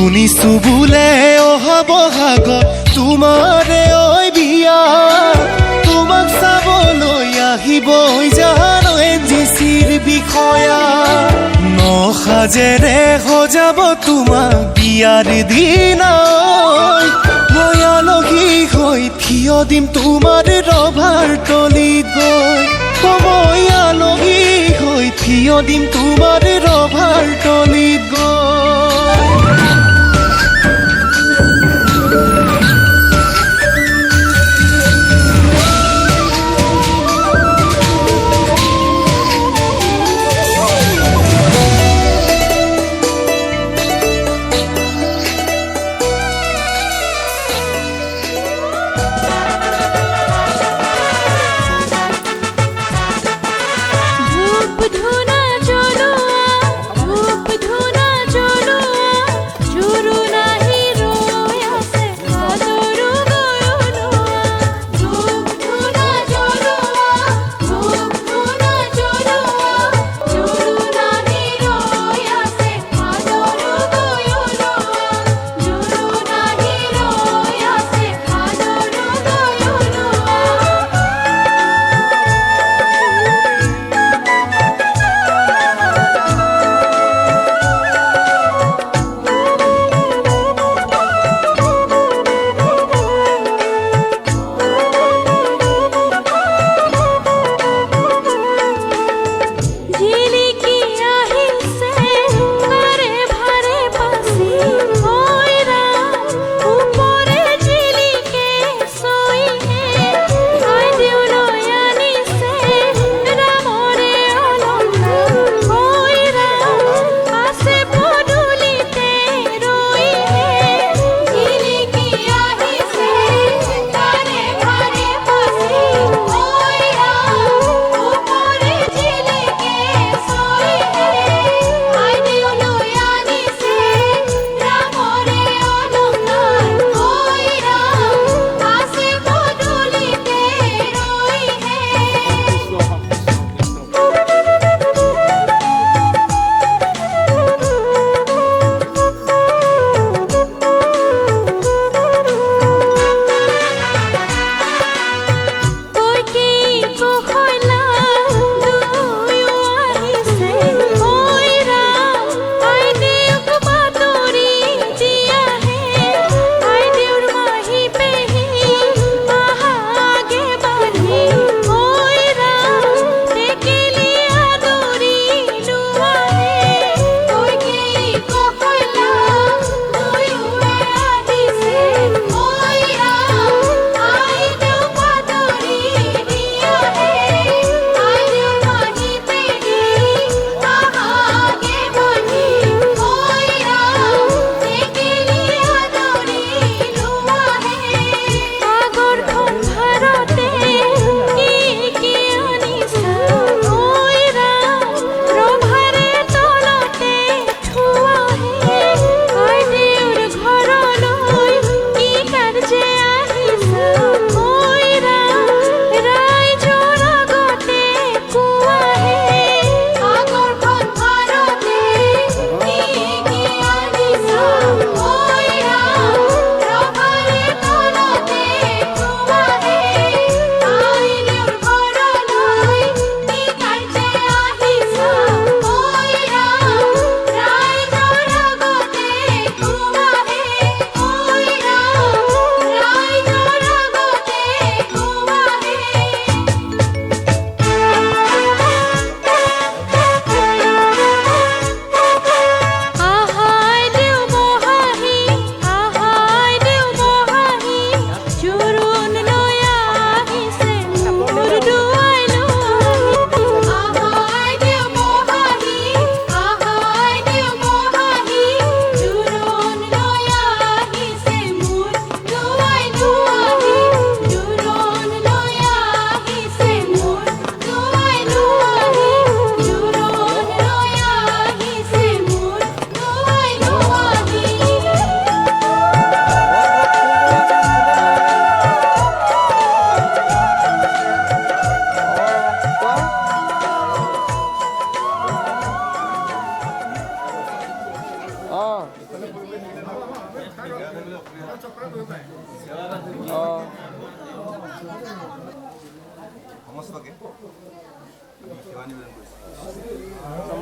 শুনিছো বোলে অহা বহাগত তোমাৰে ঐ বিয়া তোমাক চাবলৈ আহিবই জানো এনজিচিৰ বিষয়া নসাজেৰে সজাব তোমাক বিয়াৰ দিনা মই আলহী হৈ থিয় দিম তোমাৰ ৰভাৰ তলিত গৈ মই আলহী হৈ থিয় দিম তোমাৰ ৰভাৰ তলিত গৈ ধূপ ধুনা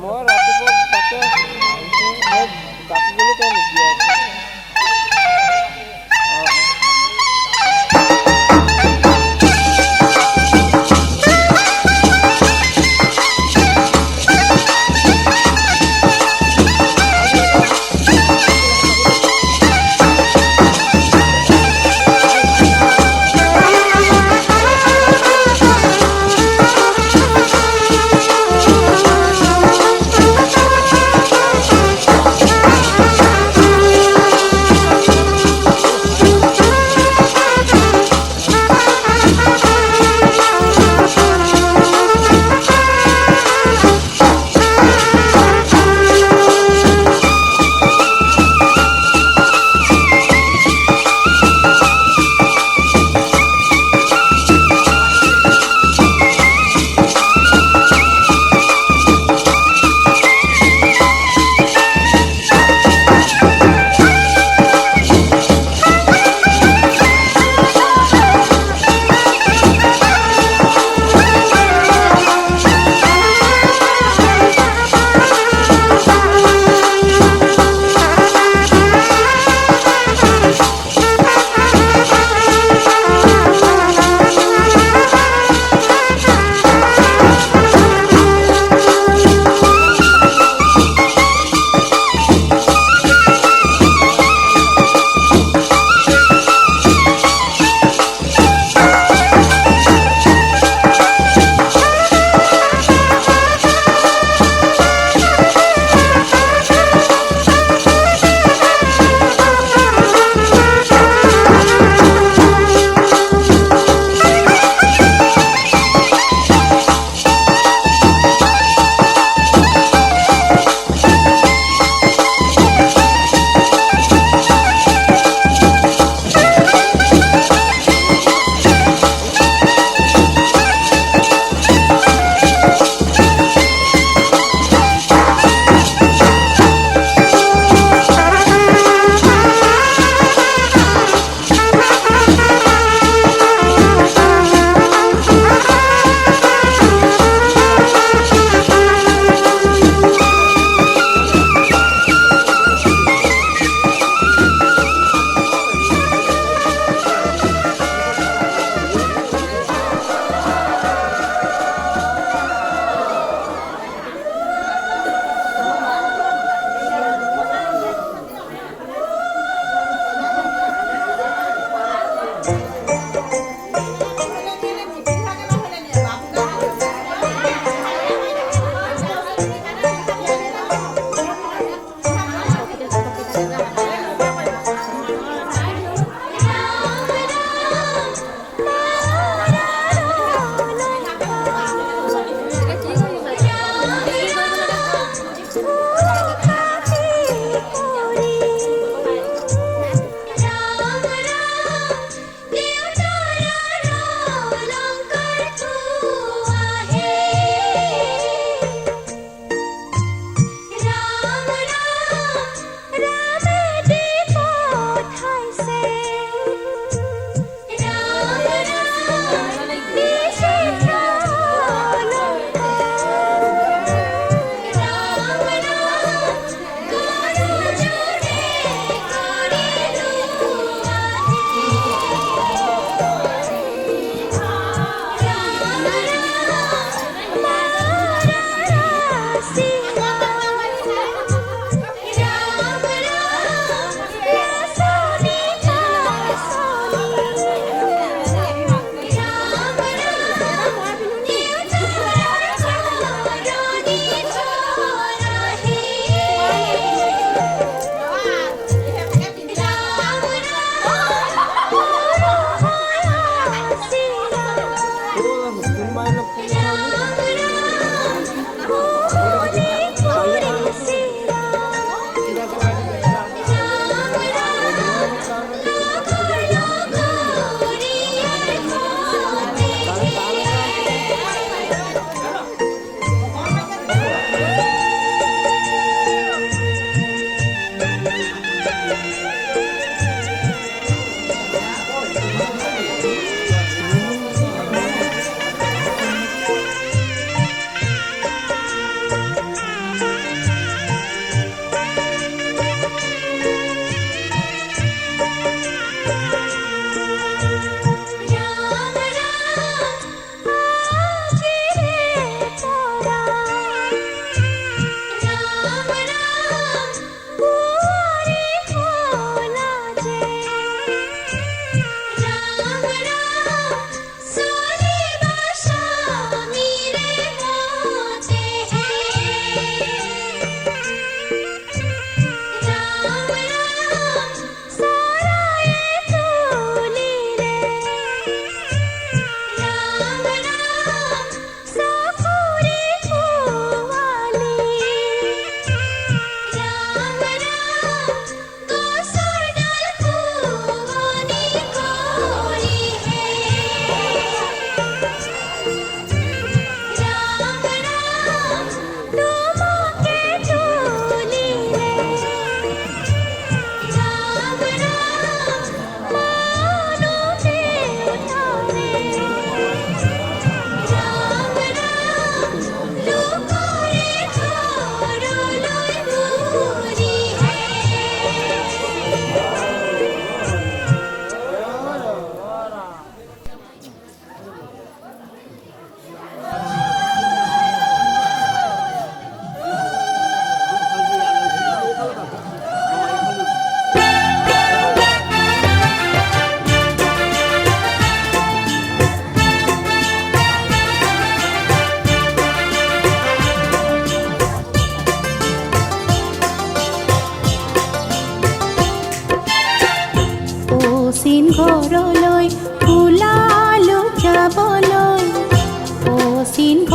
মই ৰাতিপুৱা তাতে কাটিবলৈ তই নিদিয়া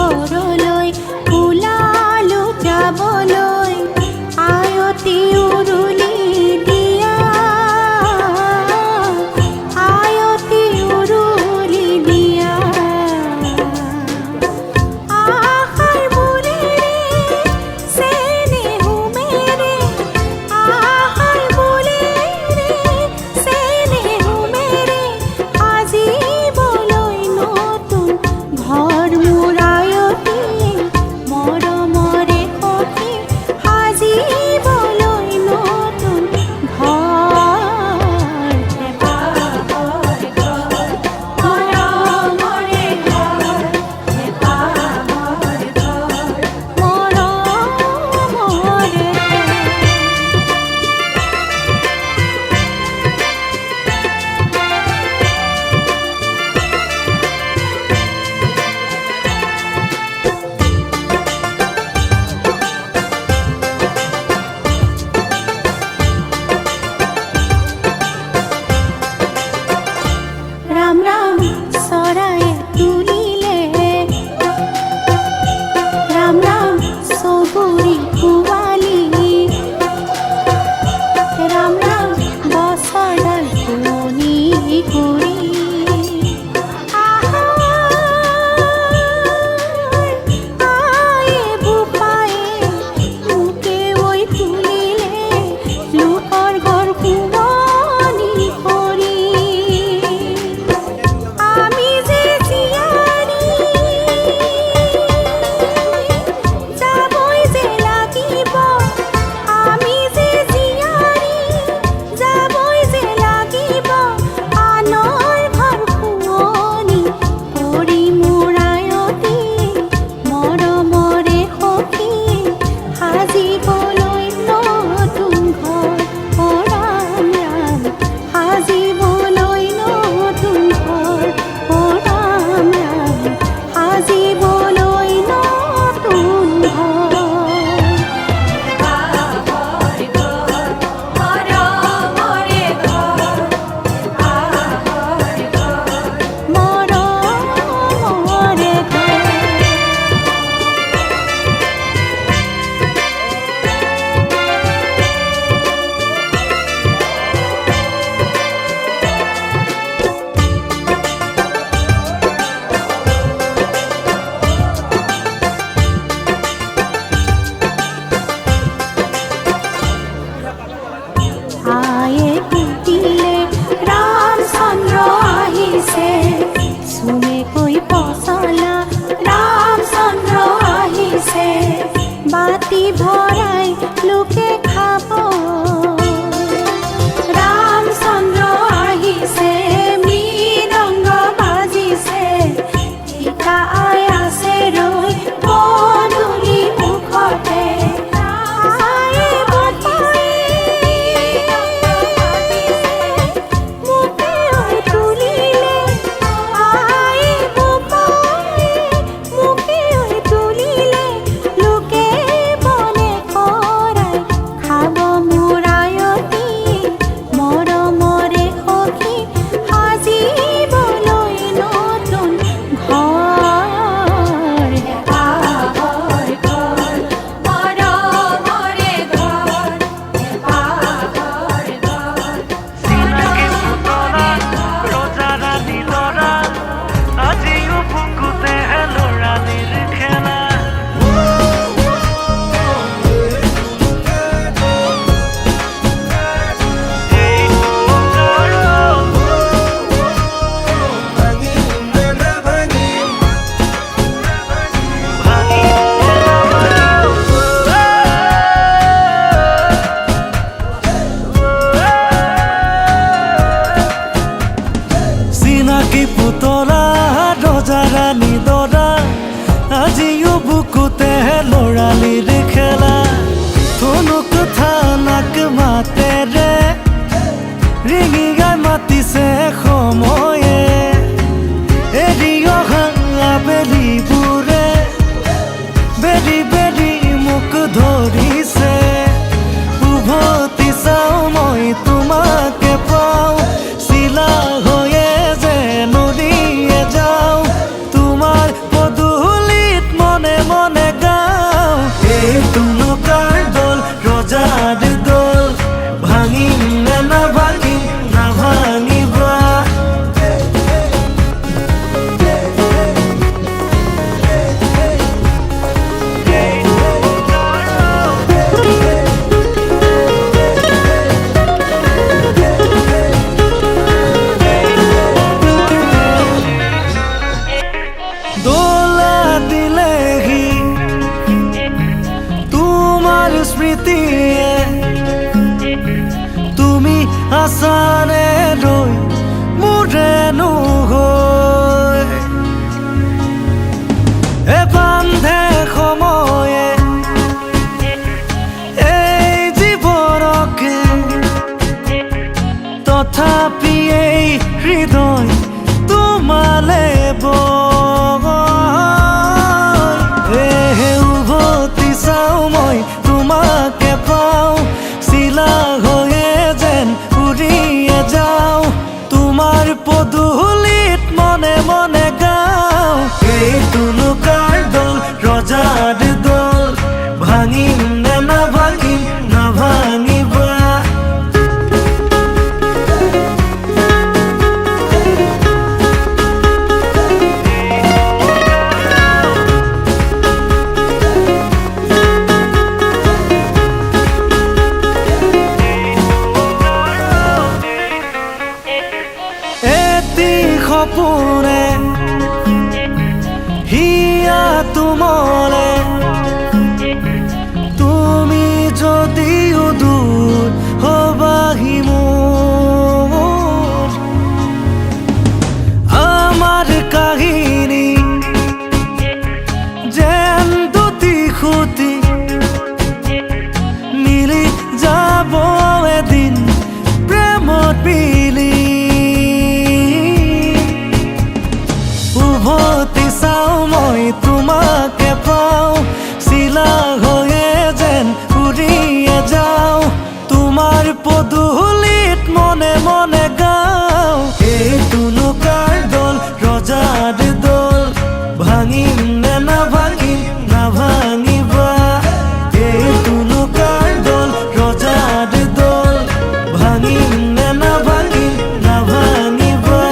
ওচৰলৈ ওলালো যাবলৈ আয়তি উৰুলি দিয়া আয়তি উৰুলি দিয়া আশাৰ বুলেৰে চেনেহ মেৰে আশাৰ বুলেৰে চেনেহ মেৰে আজিবলৈ নতুন ঘৰ মোৰ আয়তি মৰমৰে সখী সাজিবলৈ নতুন ঘৰ হেঁপাহৰ ঘৰ মৰমৰে ঘৰ হেঁপাহৰ ঘৰ মৰমৰে ৰাম ৰাম চৰায়ে তুলিলে ৰাম ৰাম চবুৰি পোৱালি ৰাম ৰাম বছৰডাল পুৰণি কৰি আয়ে বোপায়ে মোকে ঐ তুলিলে লোকৰ ঘৰ শুৱনি কৰি আমি যে জীয়াৰী যাবই যে লাগিব আমি যে জীয়াৰী যাবই যে লাগিব আনৰ ঘৰ শুৱনি কৰি মোৰ আয়তি মৰমৰে সখী সাজিবলৈ নতুন ঘৰ ৰাম ৰাম সাজিবলৈ নতুন ঘৰ ৰাম ৰাম সাজিবলৈ নতুন ঘৰ হেঁপাহৰ ঘৰ মৰমৰে ঘৰ হেঁপাহৰ ঘৰ মৰমৰে ঘৰ আয়ে কুটিলে ৰামচন্দ্ৰ আহিছে চুমেকৈ পচলা ৰামচন্দ্ৰ আহিছে বাতি ভৰাই লোকে খাব ৰামচন্দ্ৰ আহিছে মৃদংগ বাজিছে টিকা আই আছে ৰৈ পদূলি মুখতে আয়ে বোপায়ে মোকে ঐ তুলিলে আয়ে বোপায়ে মোকে ঐ তুলিলে লোকে বনে আছানে ৰৈ মোৰেনো হৈ বান্ধে সময়ে এই জীৱনকে তথাপি এই হৃদয় তোমালে উভতি চাওঁ মই তোমাকে পাওঁ চিলা হৈয়ে যেন উৰিয়ে যাওঁ তোমাৰ পদূলিত মনে মনে গাওঁ এই তুলুকাৰ দল ৰজাৰ দল ভাঙিম নে নাভাঙিম নাভাঙিবা সপোনে হিয়া তুমলে তুমি যদিও দূৰ হবাহি মোৰ আমাৰ কাহিনী যেন দুটি খুটি মিলি যাব এদিন প্ৰেমত বিলি উভতি চাওঁ মই তোমাকে পাওঁ চিলা হৈয়ে যেন উৰিয়ে যাওঁ তোমাৰ পদূলিত মনে মনে গাওঁ এই তুলুকাৰ দল ৰজাৰ দল ভাঙিম নে নাভাঙিম নাভাঙিবা এই তুলুকাৰ দল ৰজাৰ দল ভাঙিম নে নাভাঙিম নাভাঙিবা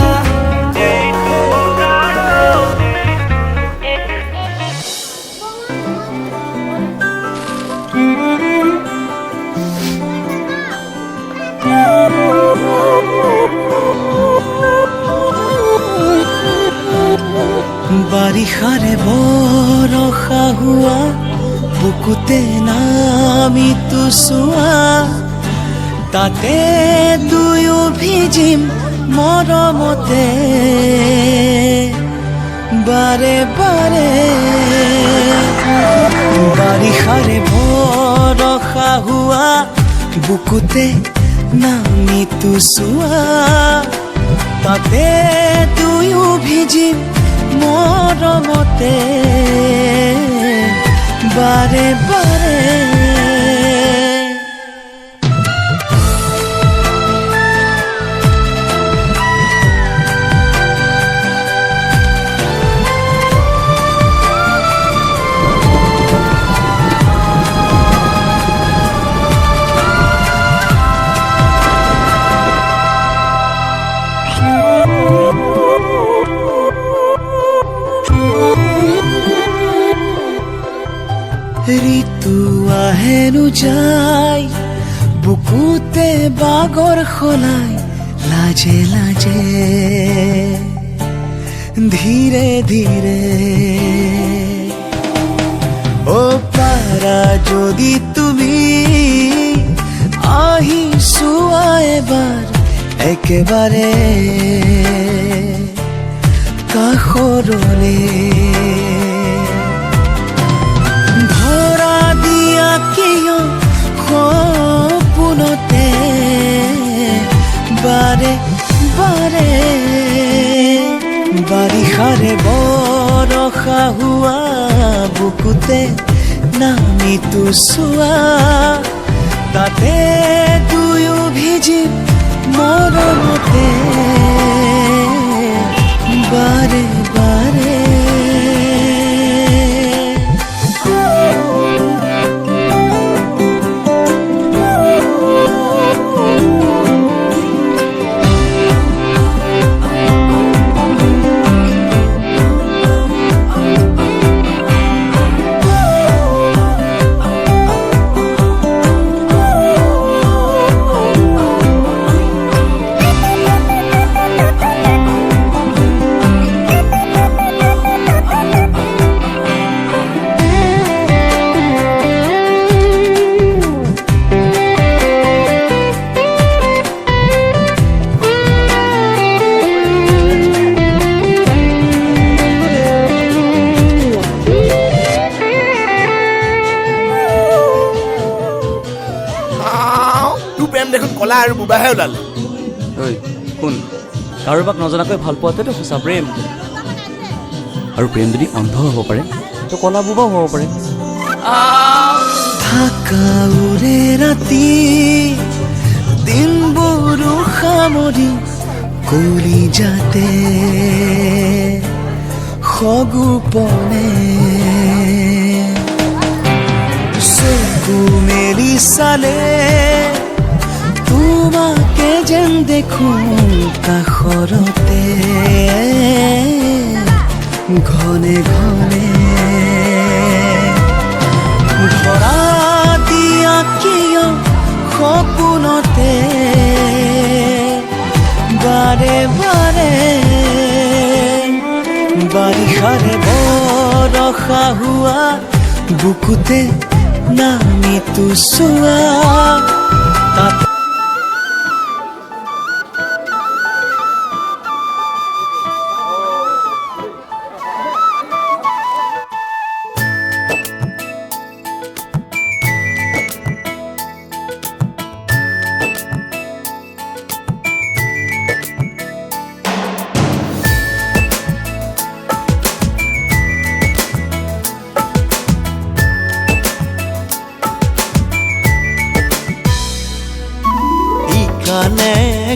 বাৰিষাৰে বৰষা হোৱা বুকুতে নামিতো চোৱা তাতে দুয়ো ভিজিম মৰমতে বাৰে বাৰে বাৰিষাৰে বৰষা হোৱা বুকুতে নামিতো চোৱা তাতে দুয়ো ভিজিম মৰমতে বাৰে বাৰে ঋতু আহেনো যায় বুকুতে বাগৰ সলাই লাজে লাজে ধীৰে ধীৰে ও পাৰা যদি তুমি আহি চোৱা এবাৰ একেবাৰে কাষৰলে ধৰা দিয়া কিয় সপোনতে বাৰে বাৰে বাৰিষাৰে বৰষা হোৱা বুকুতে নামিতো চোৱা তাতে দুয়ো ভিজিম মৰমতে বাৰে বাৰে কলা আৰু বুবাহে ওলালে। ঐ শুন, কাৰোবাক নজনাকৈ ভাল পোৱাটোতো সঁচা প্ৰেম। আৰু প্ৰেম যদি অন্ধ হ'ব পাৰে তো কলা বুবাও হ'ব পাৰে। ঢাকা উৰে ৰাতি দিনবোৰ সামৰি কলিজাতে সগুপনে চকু মেলি চালে তোমাকে যেন দেখো কাষৰতে ঘনে ঘনে ধৰা দিয়া কিয় সপোনতে বাৰে বাৰে বাৰিষাৰে বৰষা হোৱা বুকুতে নামি তো চোৱা তাত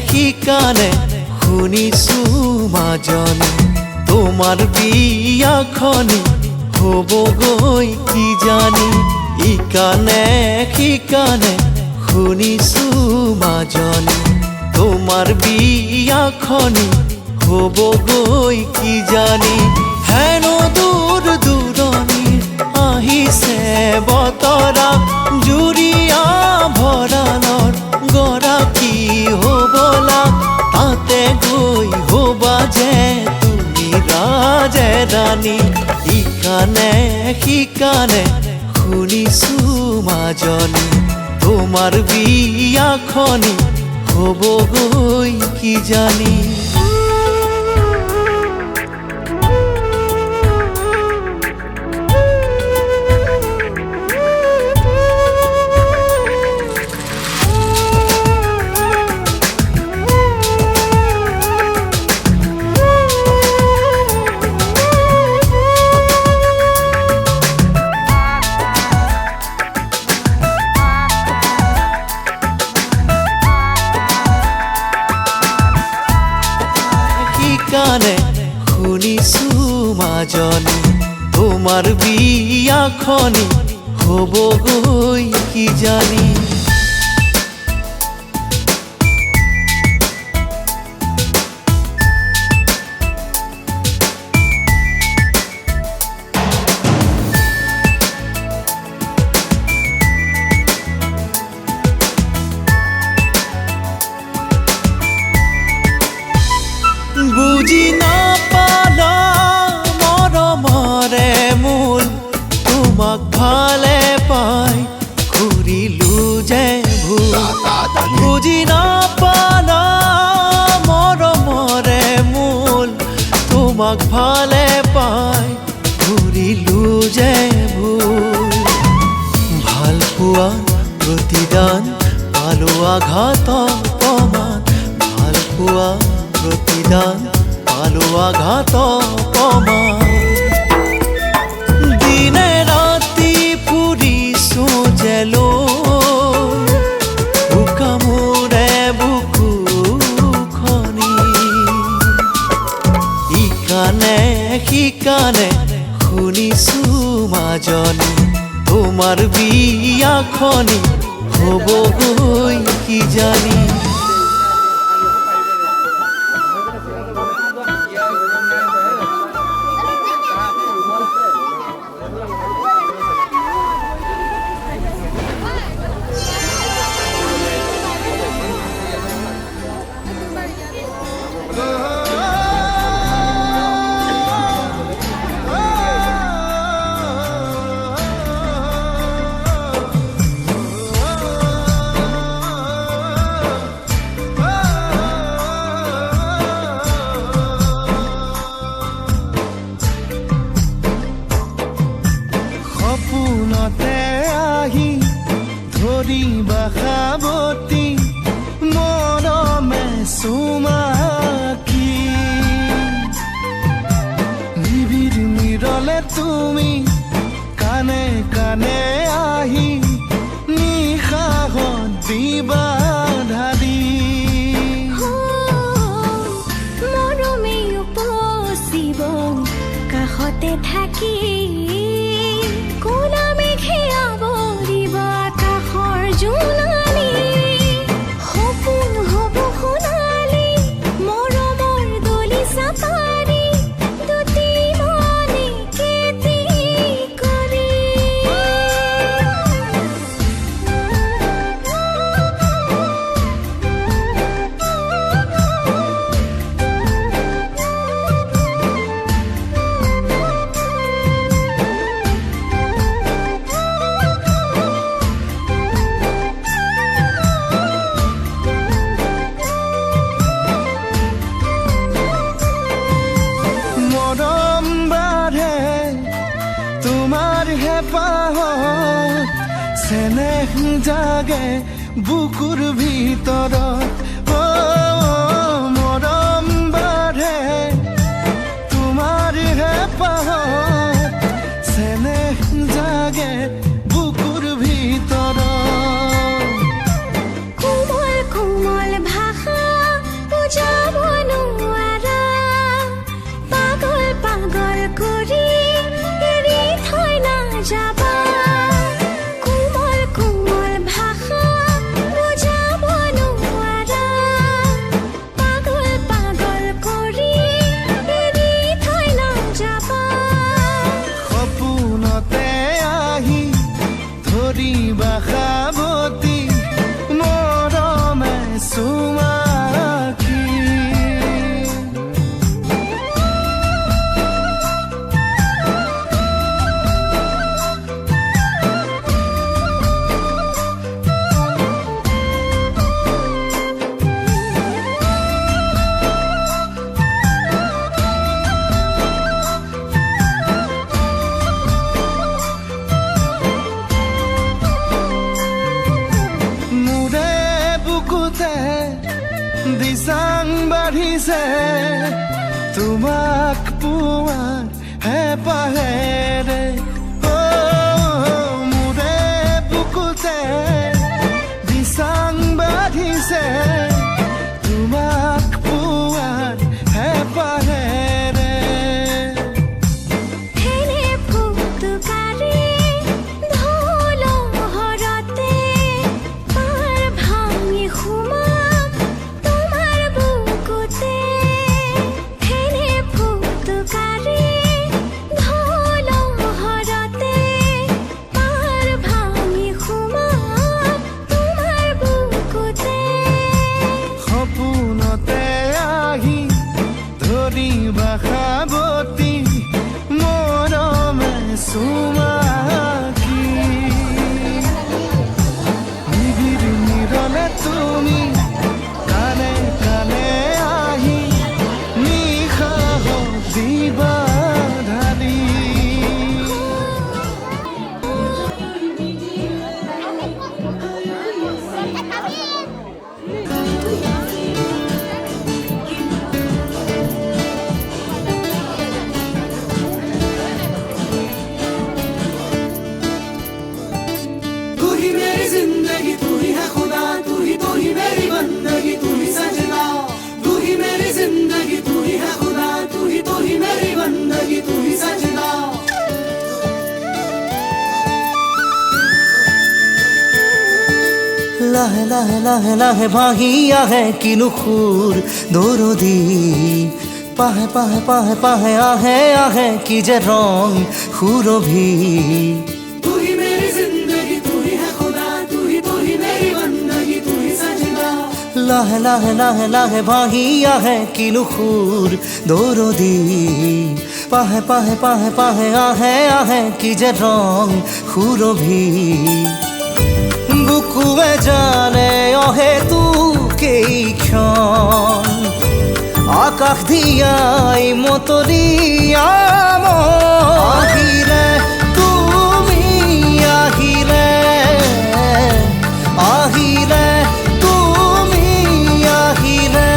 শিকানে শুনিছো মাজনী তোমাৰ বিয়াখনি হ'বগৈ কি জানি ইকানে শিকানে শুনিছো মাজনী তোমাৰ বিয়াখনি হ'বগৈ কি জানি হেনো দূৰ দূৰণিৰ আহিছে বতৰা জুৰিয়া ভৰালৰ গৰাকী হ'বলা তাতে গৈ হ'বা যে তুমি ৰাজে ৰাণী ইকানে শিকানে শুনিছো মাজনী তোমাৰ বিয়াখনি হ'বগৈ কি জানি কানে শুনিছো মাজনী তোমাৰ বিয়াখনি হ'বগৈ কি জানি বুজি নাপালা মৰমৰে মূল তোমাক ভালে পাই ঘূৰিলো যে ভুল বুজি নাপালা মৰমৰে মূল তোমাক ভালে পাই ঘূৰিলো যে ভুল ভাল পোৱা প্ৰতিদান পালো আঘাত অপমান ভাল পোৱা প্ৰতিদান পালো আঘাত অপমান দিনে ৰাতি ফুৰিছো জেলৈ উকামোৰে বুকুখনি ইকানে শিকানে শুনিছো মাজনী তোমাৰ বিয়াখনি হ'বগৈ কি জানি চুমাকি নিবিড় নিৰলে তুমি কানে কানে আহি নিশাহত দিবা ঢালি মৰমে উপচিব কাষতে থাকি কোলা মেঘে আৱৰিব আকাশৰ জোনালী সপোন হ'ব সোণালী মৰমৰ দলি চাপাৰী দুটি মনে কেতি কৰি মৰম বাঢ়ে তোমাৰ হেঁপাহত চেনেহ জাগে বুকুৰ ভিতৰত মৰম বাঢ়ে তোমাৰ হেঁপাহত চেনেহ জাগে বুকুৰ ভিতৰত কোমল কোমল ভাষা বুজাব নোৱাৰা পাগল পাগল কৰি এৰি থৈ নাযাবা কোমল কোমল ভাষা বুজাব নোৱাৰা পাগল পাগল কৰি এৰি থৈ নাযাবা সপোনতে আহি ধৰিবা সাৱতি মৰমে চুমাকি মোৰে বুকুতে দিচাং বাঢ়িছে তোমাক পোৱাৰ হেঁপাহেৰে মোৰে বুকুতে দিচাং বাঢ়িছে তোমাক পোৱাৰ হেঁপাহেৰে হেনে ফুটুকাৰে ঢোল হৰতে পাৰ ভাঙি সোমাম তোমাৰ বুকুতে হেনে ফুটুকাৰে ঢোল হৰতে পাৰ ভাঙি সোমাম তোমাৰ বুকুতে সপোনতে আহি ধৰিবা সাৱতি মৰমে চুমাকি নিবিড় নিৰলে তুমি কানে কানে আহি নিশাহত দিবা ঢালি तू ही मेरी जिंदगी तू ही है खुदा तू ही मेरी बंदगी तू ही सजना तू ही मेरी जिंदगी तू ही है खुदा तू ही मेरी बंदगी तू ही सजना লাহে লাহে লাহে লাহে ভাহি আহে কিনো সুৰ দৌৰদি পাহে পাহে পাহে পাহে আহে আহে কি যে ৰং সুৰভি तू ही मेरी जिंदगी तू ही है खुदा तू ही मेरी बंदगी तू ही सजना লাহে লাহে লাহে লাহে ভাহি আহে কিনো সুৰ দৌৰদি পাহে পাহে পাহে পাহে আহে আহে কি যে ৰং সুৰভি বুকুৱে জানে অহেতুকেই ক্ষণ আকাশ দিয়াই মতলীয়া আহিলে তুমি আহিলে আহিলে তুমি আহিলে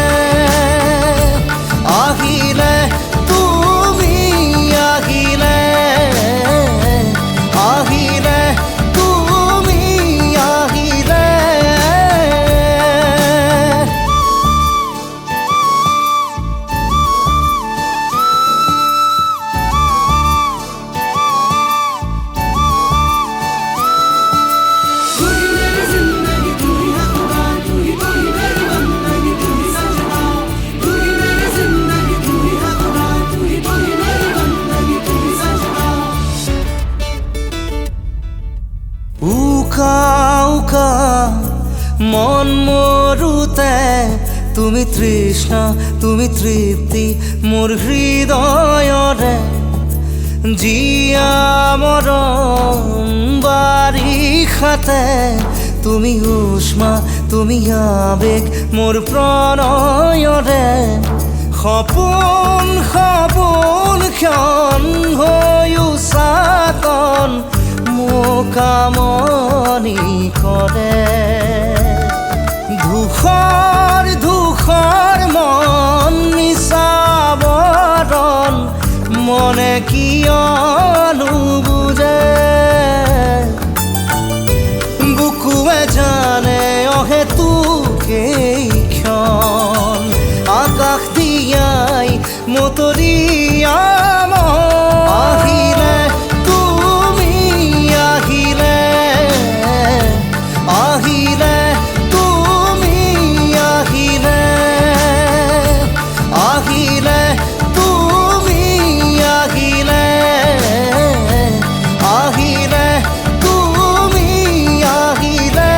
মন মৰুতে তুমি তৃষ্ণা তুমি তৃপ্তি মোৰ হৃদয়ৰে জিয়া মৰম বাৰিষাতে তুমি উষ্মা তুমি আবেগ মোৰ প্ৰণয়ৰে সপোন সপোন ক্ষণ হৈ উচাকন মোক আমনি কৰে ধূসৰ ধূসৰ মন নিচাবৰণ মনে কিয়নো বুজে বুকুৱে জানে অহেতুকেই ক্ষণ আকাশ দিয়াই মতৰীয়া আহিলে তুমি আহিলে আহিলে তুমি আহিলে আহিলে তুমি আহিলে আহিলে তুমি আহিলে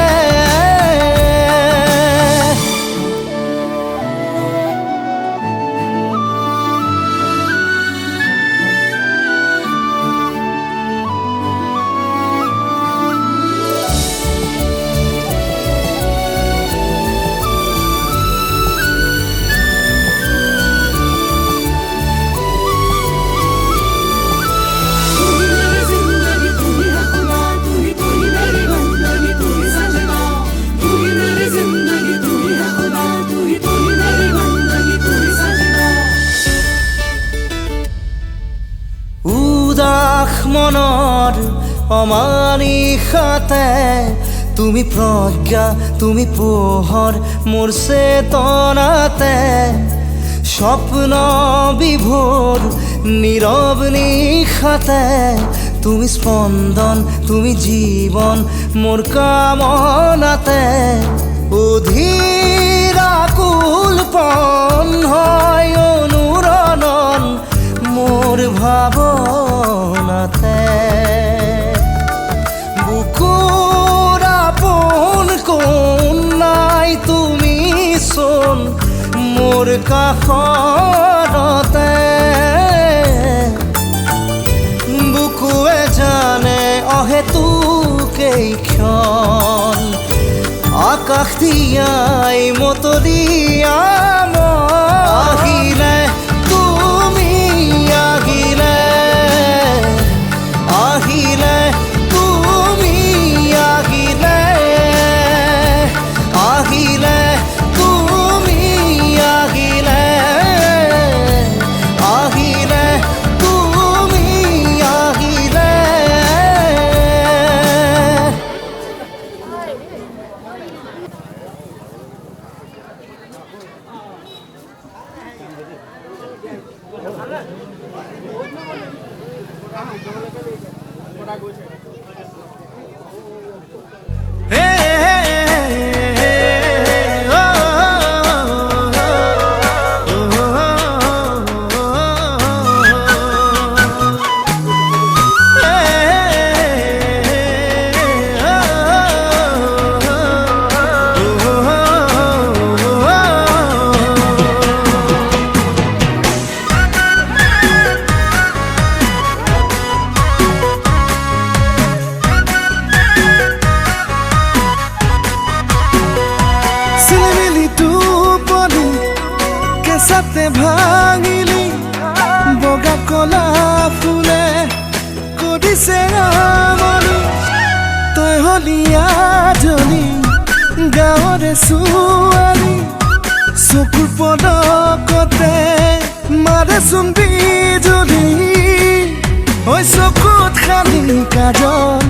উদাস মনৰ অমানিশাতে তুমি প্ৰজ্ঞা তুমি পোহৰ মোৰ চেতনাতে স্বপ্ন বিভোৰ নীৰৱ নিশাতে তুমি স্পন্দন তুমি জীৱন মোৰ কামনাতে অধীৰ আকুল পন হয় অনুৰণন মোৰ ভাৱনাতে বুকুৰ আপোন কোন নাই তুমি চোন মোৰ কাষৰতে বুকুৱে জানে অহেতুকেই ক্ষণ আকাশ দিয়াই মতলীয়া আহিলে তুমি আহিলে আহিলে তুমি আহিলে আহিলে তুমি আহিলে আহিলে তুমি আহিলে কেঁচাতে ভাঙিলি বগা কলা ফুলে কৰিছে আমনি তই হলি আজনী গাঁৱৰে ছোৱালী চকুৰ পদকতে মাৰেচোন বিজুলী ঐ চকুত খালি কাজল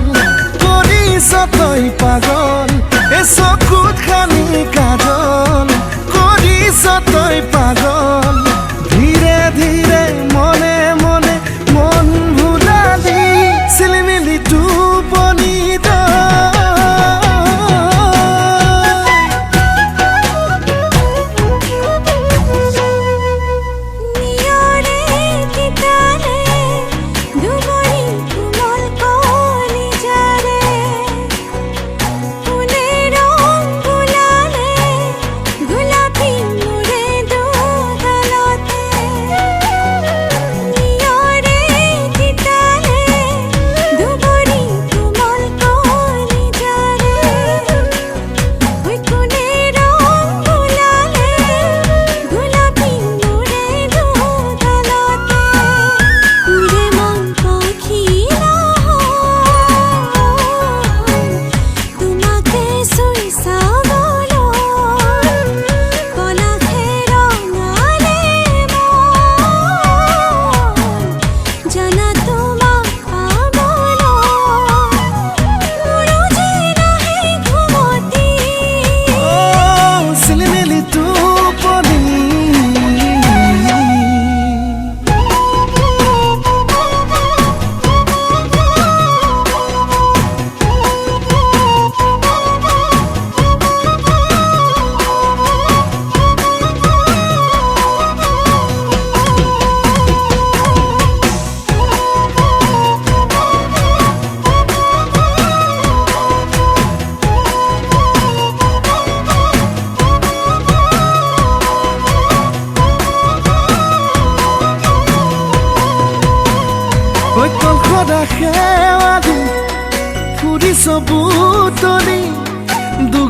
কৰিছ তই পাগল এ চকুত খালি কাজল কৰিছ তই পাগল ধীৰে ধীৰে মনে মনে মন ভুলালি চিলিমিলি টোপনি নিয়ৰে তিতালে দুবৰি কোমল কলিজাৰে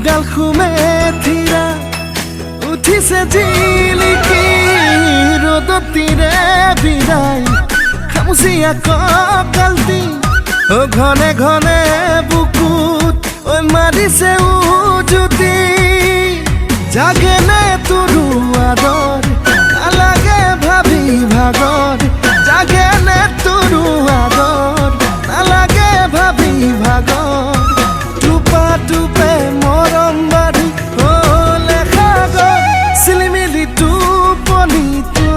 দুগাল খুমে থিৰা উঠিছে জিলিকি ৰ'দত তীৰে বিদায় খামুচিয়া কঁকালটি ঘনে ঘনে বুকুত মাৰিছে উজুতি জাগেনে তোৰো আদৰ নালাগে ভাবি ভাগৰ জাগেনে তোৰো আদৰ নালাগে ভাবি ভাগৰ টুপা টুপে মৰম বাঢ়ি হ'লে সাগৰ চিলিমিলি টোপনিটো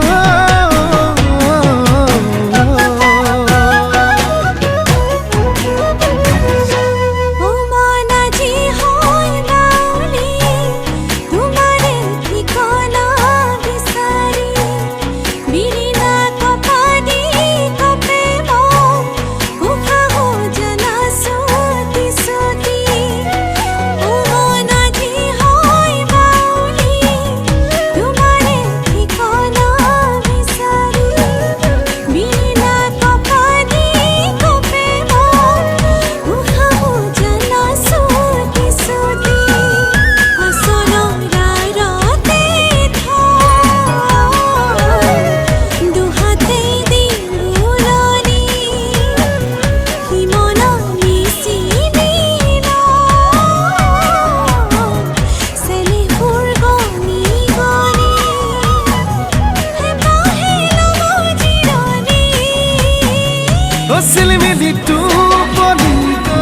চিলিমিলি টোপনিটো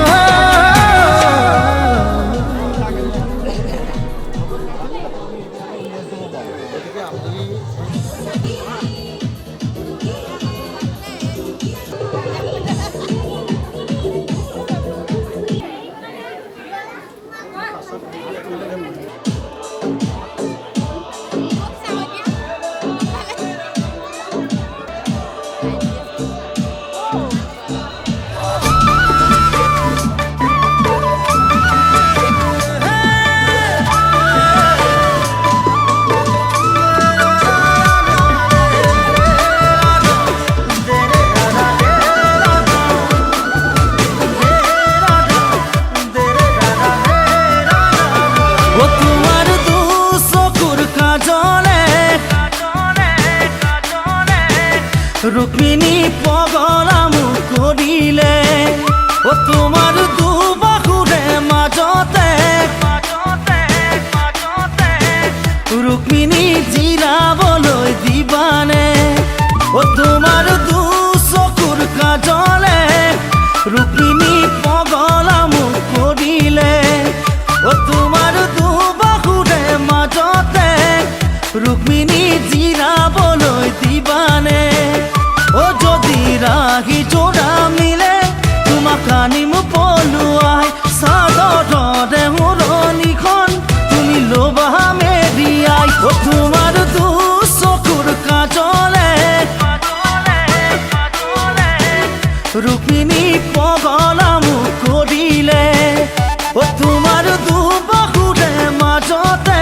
रुक्मिणी पगला मुख करिले ओ तुमार दुबाहुरे माजते रुक्मिणी जिराबलै दिबाने ओ तुमार दु चकुर काजले रुक्मिणी पगला मुख करिले ओ तुमार दुबाहुरे माजते रुक्मिणी जिराबलै दिबाने ओ जदि राही जोड़ा मिले तुमाक आनिम पलुआई सादरे हुरनिखन तुमी लबा मेरियाई ओ तुमार दु चकुर काजले रुक्मिणी पगला मुख करिले ओ तुमार दुबाहुरे माजते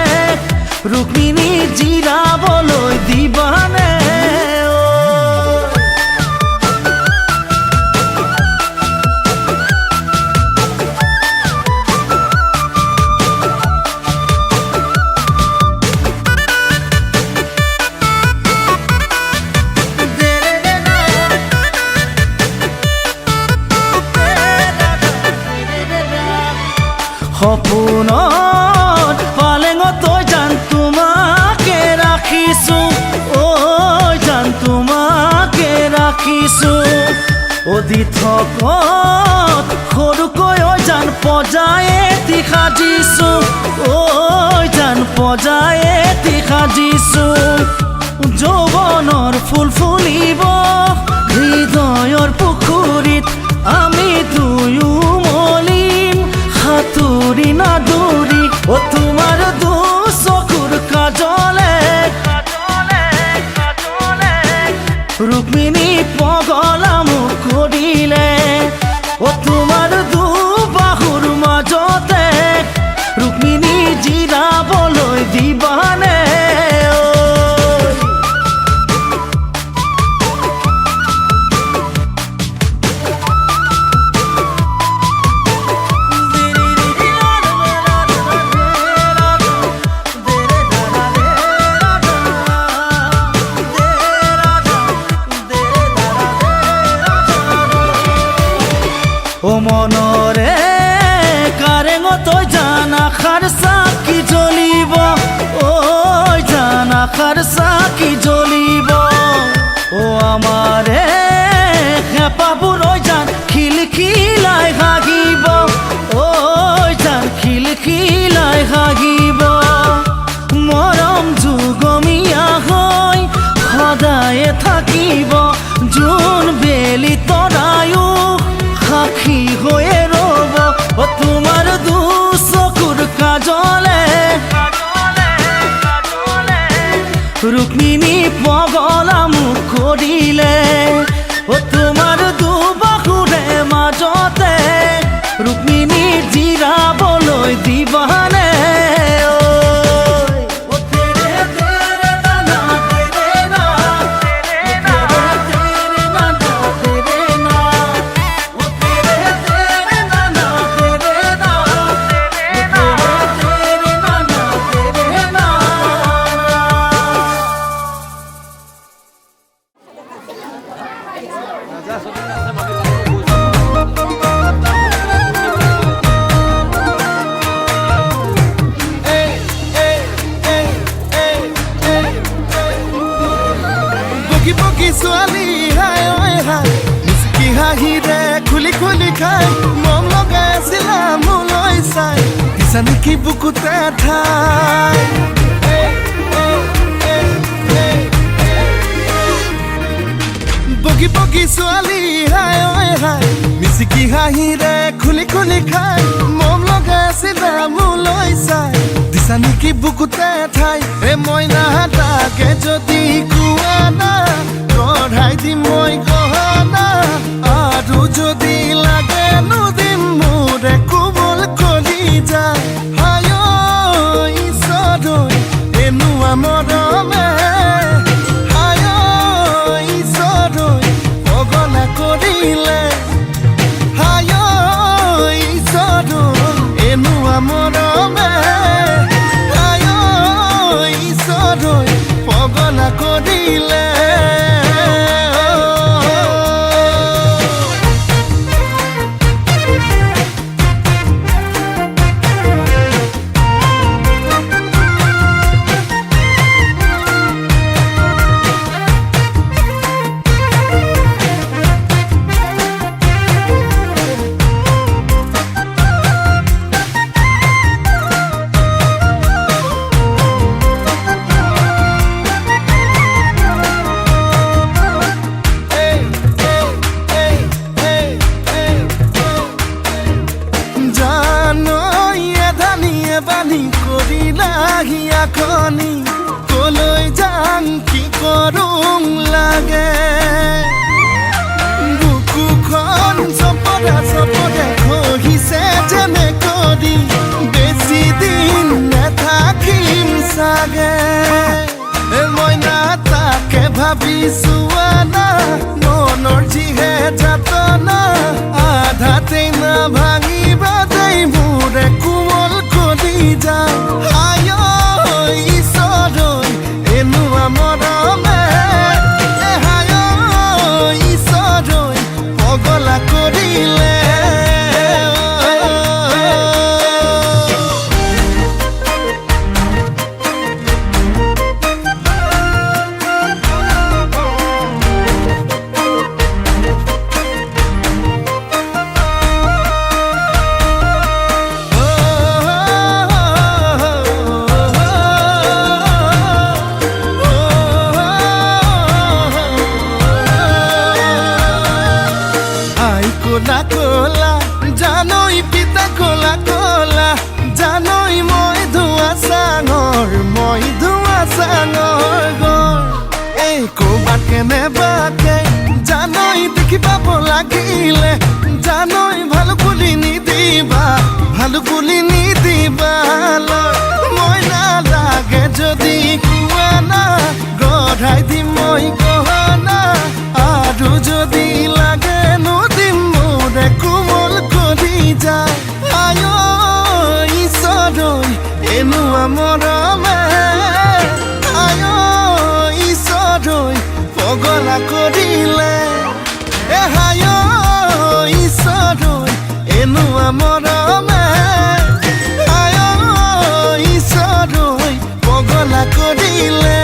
रुक्मिणी जिराबलै दिबाने সপোনত পালেঙত তই জান তোমাকে ৰাখিছো ঐ জান তোমাকে ৰাখিছো অদি থকত সৰুকৈ ঐ জান পজাই এটি সাজিছো ঐ জান পজাই এটি সাজিছো যৌৱনৰ ফুল ফুলিব হৃদয়ৰ পুখুৰীত আমি দুয়ো মলিম হাতুৰি নাদুৰি ओ तुमार दु चकुर काजले रुक्मिणी पगला मुख करिले ओ तुमार दुबाहुर माजते रुक्मिणी जिराबलै दिबा দৰে কাৰেঙত জান আশাৰ চাকি জ্বলিব ঐ জান আশাৰ চাকি জ্বলিব ও আমাৰে হেঁপাহবোৰ জান খিলখিলাই হাগিব ঐ জান খিলখিলাই হাগিব মৰম যুগমীয়া হৈ সদায়ে থাকিব জোন বেলি তৰায়ো সাক্ষী হৈয়ে ৰ'ব ও তোমাৰ দুচকুৰ কাজলে ৰুক্মিণী পগলা মোক কৰিলে ও তোমাৰ দুবাহুৰে মাজতে ৰুক্মিণী জিৰাবলৈ দিবানে ছোৱালী হাই ঐ হাই মিচকি হাঁহিৰে খুলি খুলি খাই মন লগাই আছিলা মোলৈ চাই দিছা নেকি বুকুতে ঠাই বগী বগী ছোৱালী হাই ঐ হাই মিচকি হাঁহিৰে খুলি খুলি খাই মন লগাই আছিলা মোলৈ চাই দিছা নেকি বুকুতে ঠাই মইনা তাকে যদি কোৱা না কঢ়াই দিম মই গহনা আৰু যদি লাগে নদিম মোৰে কোমল কলি যায় হায় ঈশ্বৰ এনুৱা মৰমে হায় ঈশ্বৰ পগলা কৰিলে হায় ঈশ্বৰ এনুৱা মৰমে হায় ঈশ্বৰ পগলা কৰিলে কলৈ যাম কি কৰোঁ লাগে বুকুখন চপৰা চপৰা খহিছে যেনে কৰি বেছি দিন নাথাকিম চাগে মইনা তাকে ভাবিছো না মনৰ যিহে যাতনা আধাতেই না ভাঙিবা দেই মোৰে কোমল কলি যায় ঈশ্বৰ এনুৱা মৰমে হায় ঈশ্বৰ পগলা কৰিলে কোলা কোলা জানই পিতা কোলা কোলা জানই মই ধোৱা চাঙৰ গৰ এই ক'বাত কেনেবাকে জানই দেখি পাব লাগিলে জানই ভালো বুলি নিদিবা মই নালাগে যদি কোৱা না গঢ়াই দিম মই গহনা আৰু যদি লাগে নদিম মোৰে কোমল কলি যায় আয় ঈশ্বৰ এনুৱা মৰমে আয় ঈশ্বৰ পগলা কৰিলে হায় ঈশ্বৰ মৰমে আয় ঈশ্বৰই পগলা কৰিলে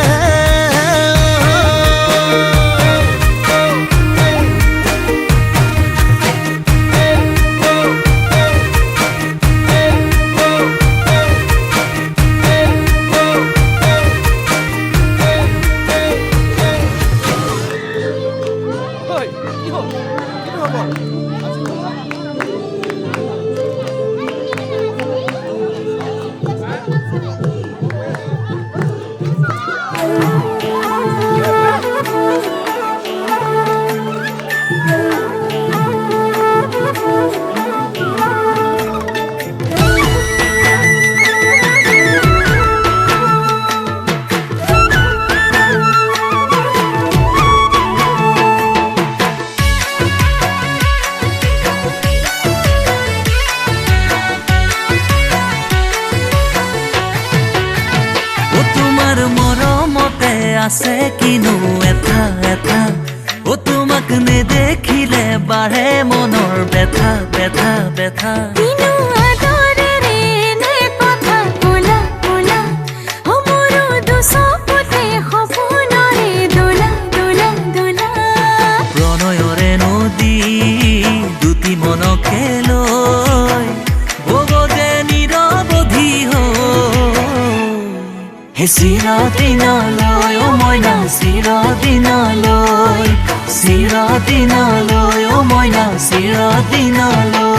আছে কিনো এটা এটা ও তোমাক নেদেখিলে বাঢ়ে মনৰ ব্যথা ব্যথা ব্যথা কিনো আদৰেৰে নে কথা কোলা কোলা মোৰো দুচকুতে সপোনৰে দোলা দোলা দোলা প্ৰণয়ৰে নদী দুটি মনকে লৈ বব যে নিৰৱধি হে চিৰদিনলৈ অ মইনা চিৰদিনলৈ চিৰদিনলৈ অ মইনা চিৰদিনলৈ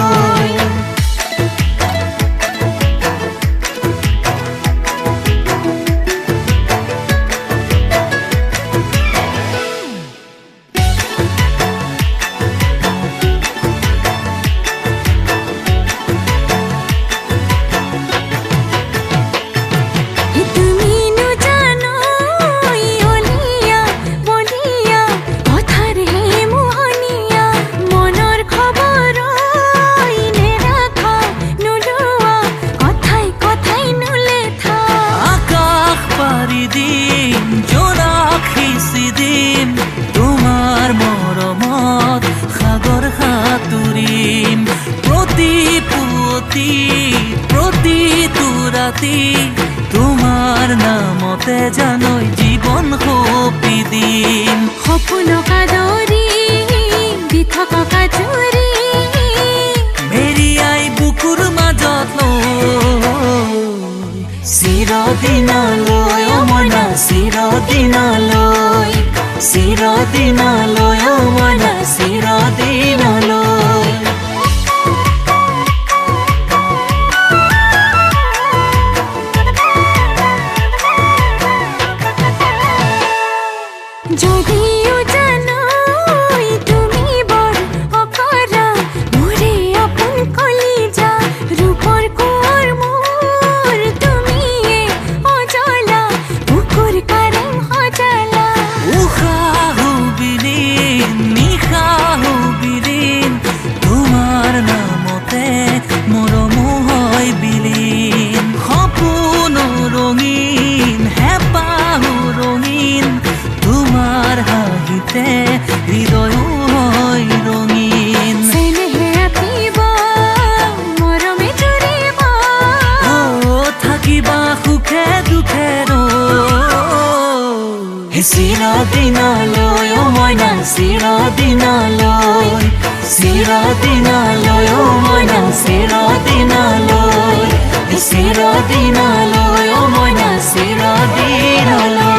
তোমাৰ নামতে জানৈ জীৱন সপি দিম সপোনক আদৰি দি থকা কাজৰি মেৰিয়াই বুকুৰ মাজত লৈ চিৰদিনলৈ অ মইনা চিৰদিনলৈ চিৰদিনলৈ অ মইনা চিৰদিনলৈ যদিও জানৈ তুমি বৰ অকৰা মোৰে আপোন কলিজা ৰূপৰ কোঁৱৰ মোৰ তুমিয়ে অজলা বুকুৰ কাৰেং সজালা উশাহ বিলীন নিশাহ বিলীন তোমাৰ নামতে মৰম হয় বিলীন সপোন ৰঙীন হেঁপাহ ৰঙীন তোমাৰ হাঁহিতে হৃদয় হয় ৰঙীন চেনেহে আপিব মৰমে জুৰিব অ থাকিবা সুখে দুখে হে চিৰদিনলৈ অ মইনা চিৰদিনলৈ চিৰদিনলৈ অ মইনা চিৰদিনলৈ হে চিৰদিনলৈ অ মইনা চিৰদিনলৈ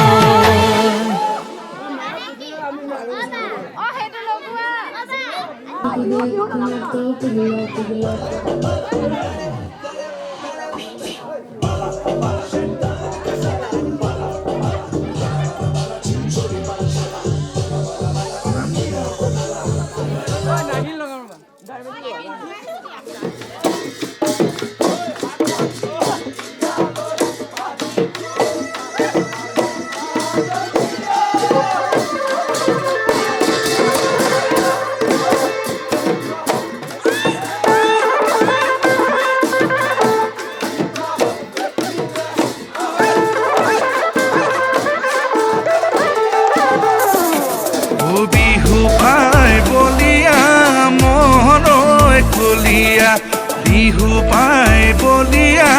বিহু পাই বলিয়া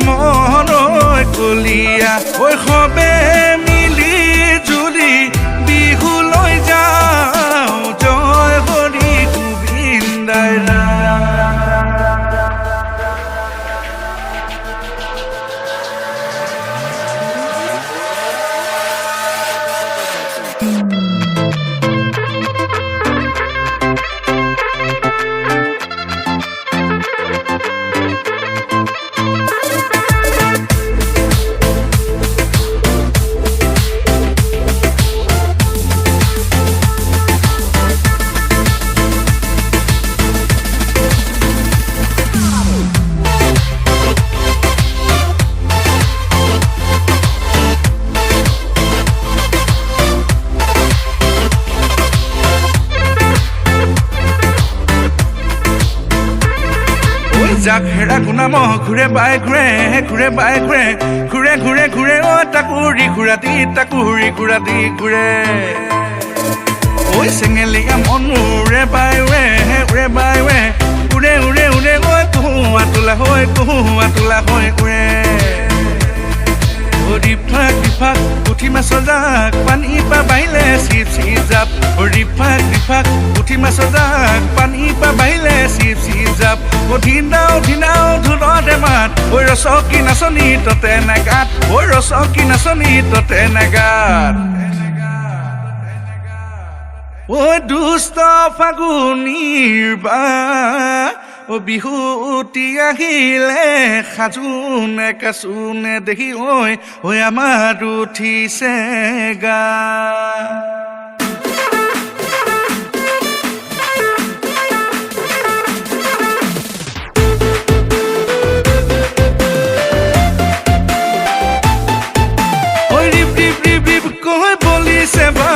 মনৈ কলিয়া ঐ সবে মিলি জুলি বিহু লৈ যাওঁ জয় হৰি গোবিন্দাই যাক হেৰা গুণা মহ ঘূৰে বাই ঘূৰে ঘূৰে বাই ঘূৰে ঘূৰে ঘূৰে ঘূৰে অ তাকুৰি ঘূৰাতি তাকুৰি ঘূৰাতি ঘূৰে ঐ চেঙেলীয়া মনুৰে বাই উৰে বাই উৰে উৰে উৰে ঐ কুহুৱা তোলা হৈ উৰে ৰিফাক ৰিফাক পুঠি মাছৰ জাক পানী পা বাহিলে চিপ চিপ জাপ ৰিফাক ৰিফাক পুঠি মাছৰ জাক পানী পা বাহিলে চিপ চিপ জাপ ধিনাও ধিনাও ধুলতে মাত ঐ ৰচকী নাচনী ততে নেগাত ঐ ৰচকী নাচনী ততে নেগাত ঐ দুষ্ট ফাগুনীৰ বা ও বিহুতি আহিলে সাজোনে কাচোনে দেখি ঐ আমাৰ উঠিছে গা ঐ ৰিপ ৰিপ ৰিপ ৰিপ কৈ বলিছে বা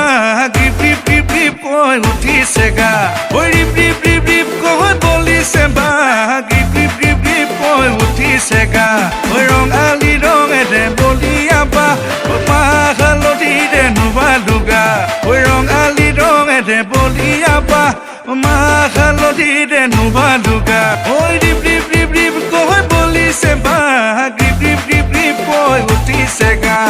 ৰিপ ৰিপ ৰিপ ৰিপ কৈ উঠিছে গা ঐ ৰিপ ৰিপ ৰিপ ৰিপ কৈ বলিছে বা ৰিপ ৰিপ ৰিপ ৰিপ কৈ উঠিছে গা ঐ ৰঙালী ৰঙেৰে বলিয়া বা মাহ হালধিৰে নুবালুগা ঐ ৰঙালী ৰঙেৰে বলিয়া বা মাহ হালধিৰে নুবালুগা ঐ ৰিপ ৰিপ ৰিপ ৰিপ কৈ বলিছে বা ৰিপ ৰিপ ৰিপ ৰিপ কৈ উঠিছে গা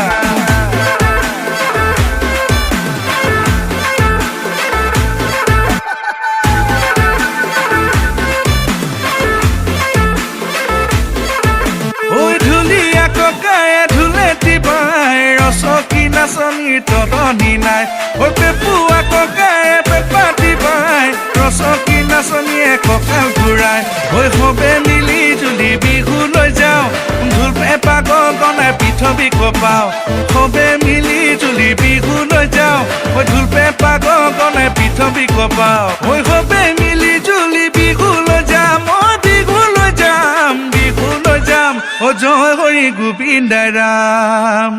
ৰচকী নাচনী তদনী নাই ঐ পেপুৱা ককায়ে পেপা দিবাই ৰচকী নাচনীয়ে কঁকাল ঘূৰাই ঐ সবে মিলি জুলি বিহু লৈ যাওঁ ঢোল পেপা গগনাই পৃথিৱী কপাওঁ সবে মিলি জুলি বিহু লৈ যাওঁ ঐ ঢোল পেপা গগনাই পৃথিৱী কপাওঁ ঐ সবে মিলি জুলি বিহু লৈ যাম বিহু লৈ যাম বিহু লৈ যাম ও জয় হৰি গোবিন্দাই ৰাম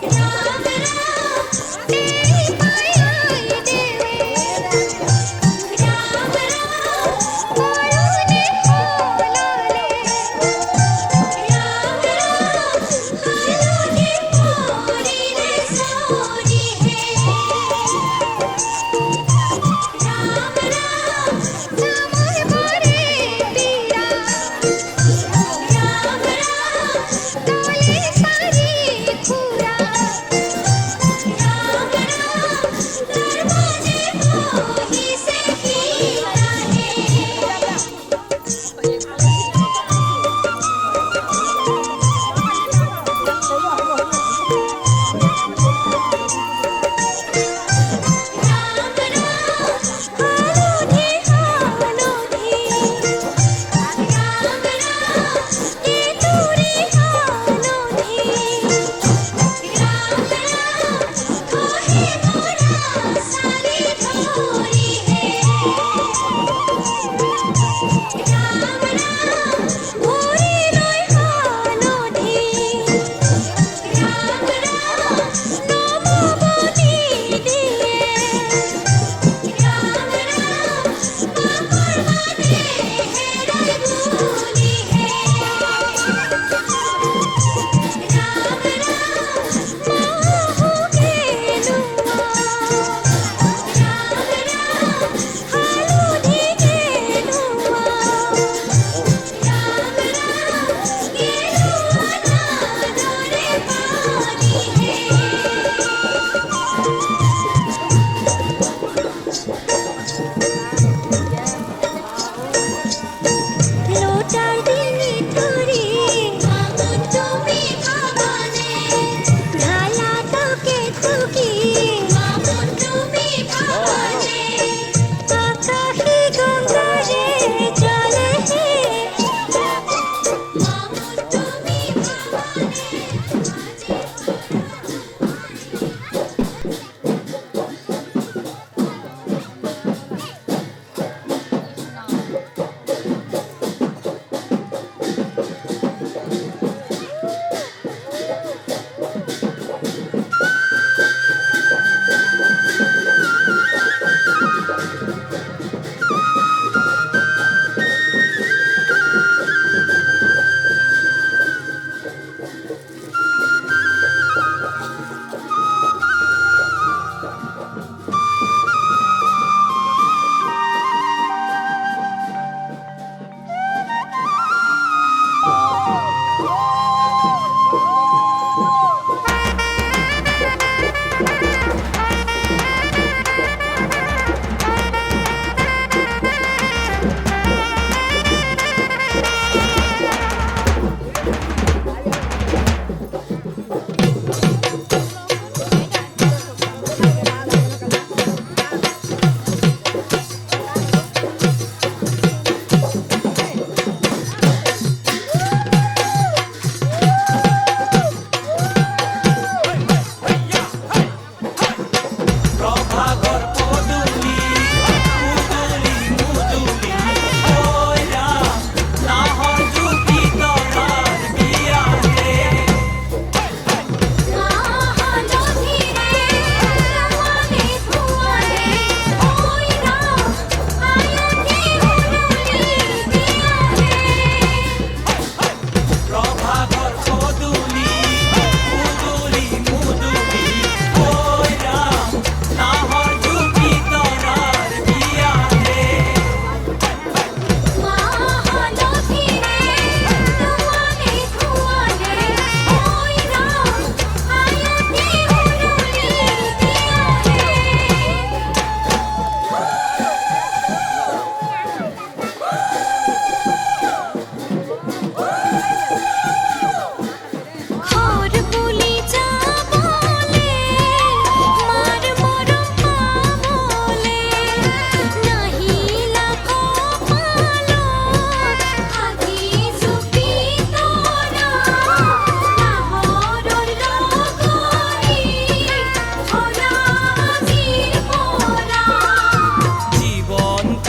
राम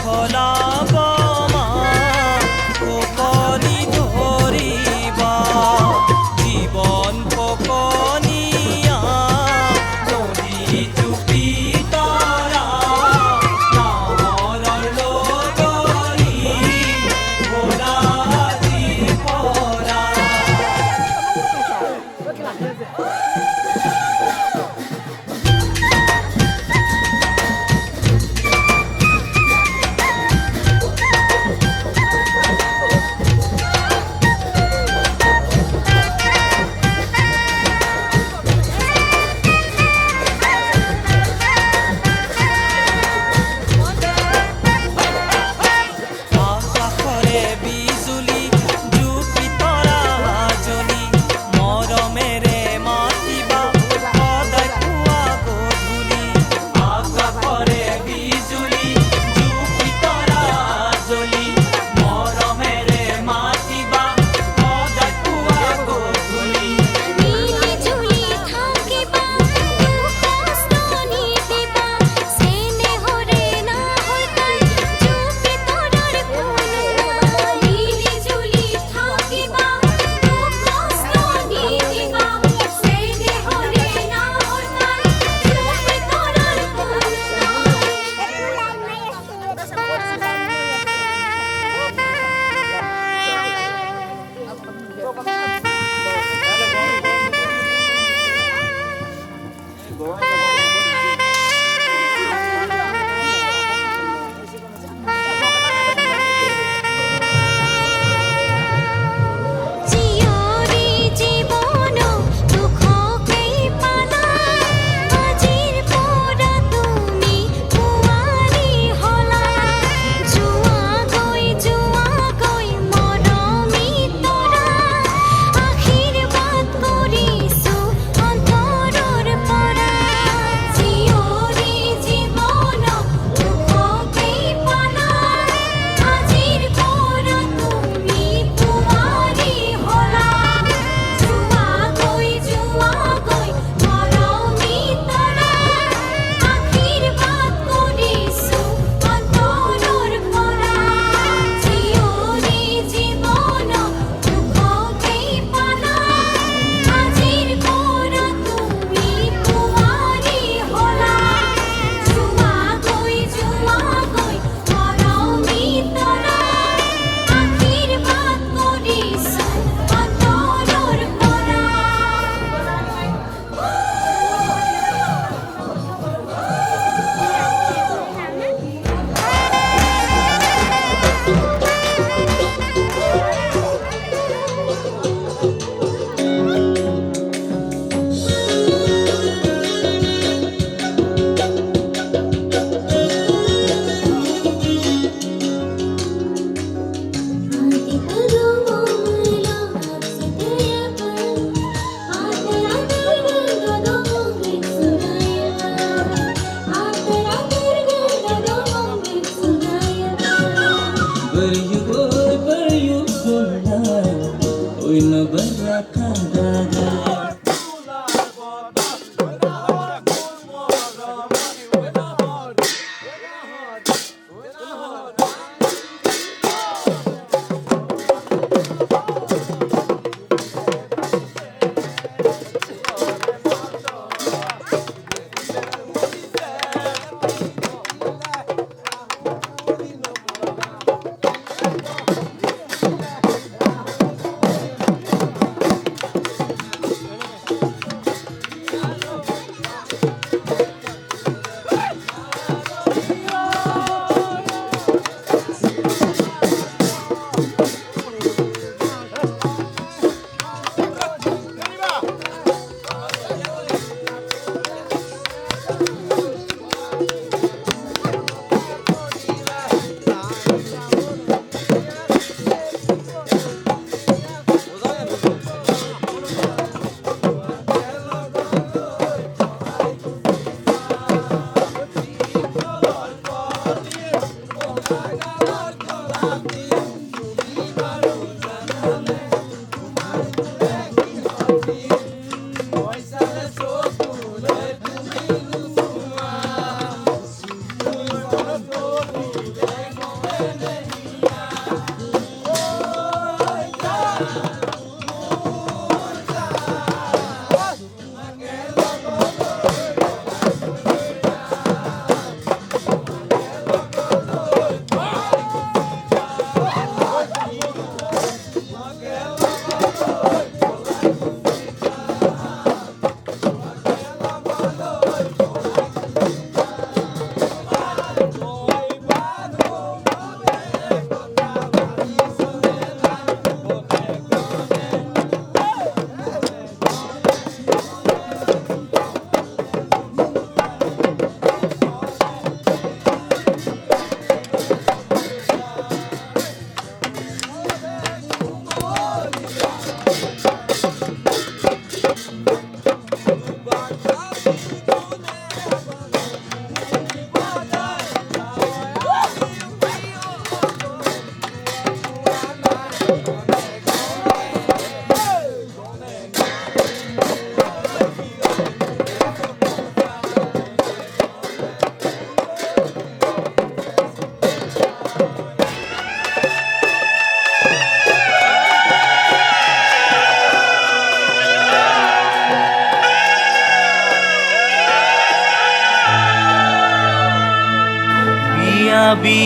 ফলাব মা ফকনি ধৰিবা জীৱন ফকনীয়া নদী চুপি তৰা নাৱৰৰ লগৰী ভোলাজী পৰা আকাশৰে বিজুলী জুপি তৰা জনী মৰমেৰে মাতিবা সদায় পুৱা গধূলি আকাশৰে বিজুলী জুপি তৰা জনী মৰমেৰে মাতিবা সদায় পুৱা গধূলি মিলি জুলি থাকিবা কষ্ট নিদিবা স্নেহৰে নাহকাই চুপি তৰাৰ কোনোবা মিলি জুলি থাকিবা কষ্ট নিদিবা স্নেহৰে নাহকাই চুপি তৰাৰ জিয়ৰী জীৱন দুখকেই পালা আজিৰ পৰা তুমি বোৱাৰী হলা যোৱা গৈ মৰমী তৰা আশীৰ্বাদ কৰিছো অন্তৰৰ পৰা জিয়ৰী জীৱন দুখকেই পালা আজিৰ পৰা তুমি বোৱাৰী হলা যোৱা গৈ মৰমী তৰা আশীৰ্বাদ কৰিছো অন্তৰৰ পৰা জিয়ৰী জীৱন দুখকেই পালা আজিৰ পৰা তুমি বোৱাৰী হলা যোৱা গৈ মৰমী তৰা আশীৰ্বাদ কৰিছো অন্তৰৰ পৰা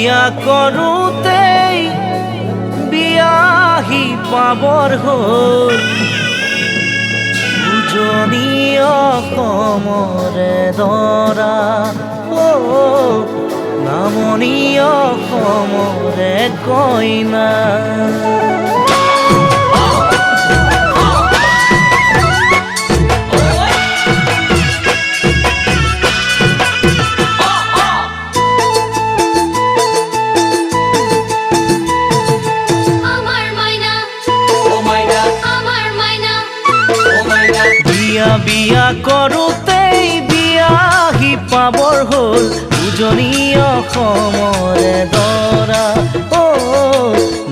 বিয়া কৰোঁতেই বিয়াহি পাবৰ হ'ল উজনি অসমৰে দৰা নামনি অসমৰে কইনা আমাৰ মাইনা আমাৰ মাইনা বিয়া বিয়া কৰোঁতেই বিয়াহি পাবৰ হ'ল উজনি অসমৰে দৰা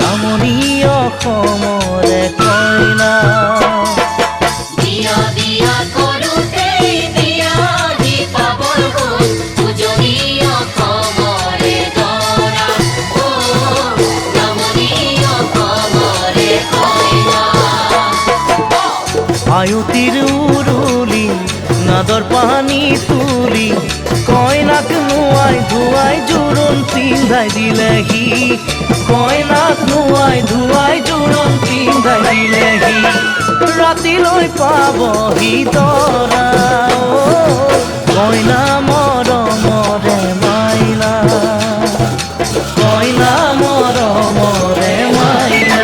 নামনি অসমৰে কইনা বিয়া বিয়া কৰোঁতেই বিয়াহি পাবৰ হ'ল উজনি অসমৰে দৰা নামনি অসমৰে কইনা আয়তিৰ উৰুলি নাদৰ পানী তুলি কইনাক নোৱাই ধুৱাই জোৰোণ পিন্ধাই দিলেহি কইনাক নোৱাই ধুৱাই জোৰোণ পিন্ধাই দিলেহি ৰাতিলৈ পাবহি দৰা কইনা মৰমৰে মাইনা কইনা মৰমৰে মাইনা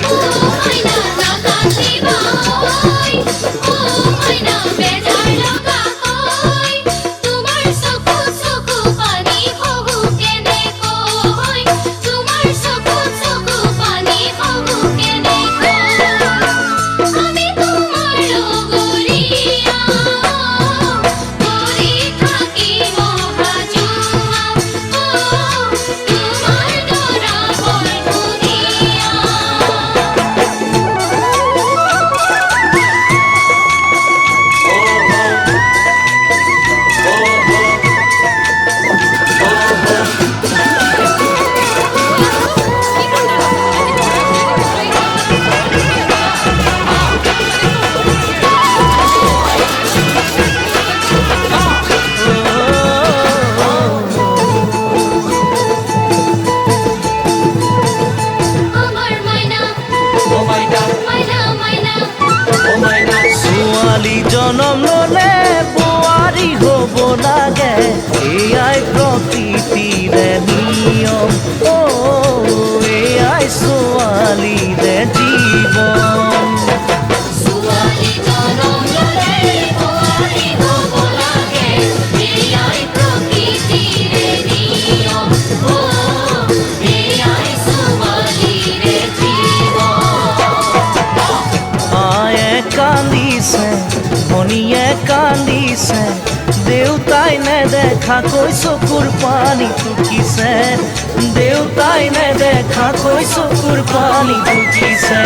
ও মাইনা নাকান্দিবা ঐ ও মাইনা বেজাৰ লগা কই তোমাৰ চকু চকু পানী হহু কেনে কই তোমাৰ চকু চকু পানী হহু কেনে কই আমি তোমাৰ লগৰীয়া কৰি থাকিম হাজোহা তোমাৰ দৰা বৰ ধুনীয়া আমাৰ মাইনা মাইনা মাইনা ছোৱালী জনম ল'লে বোৱাৰী হ'ব লাগে এয়াই প্ৰকৃতিৰে নিয়ম এয়াই ছোৱালীৰে জীৱন ছোৱালী জনম ল'লে বোৱাৰী হ'ব লাগে এয়াই প্ৰকৃতিৰে নিয়ম এয়াই ছোৱালীৰে জীৱন আয়ে কান্দিছে ভনীয়ে কান্দিছে দেউতাই নেদেখাকৈ চকুৰ পানী টুকিছে দেউতাই নেদেখাকৈ চকুৰ পানী টুকিছে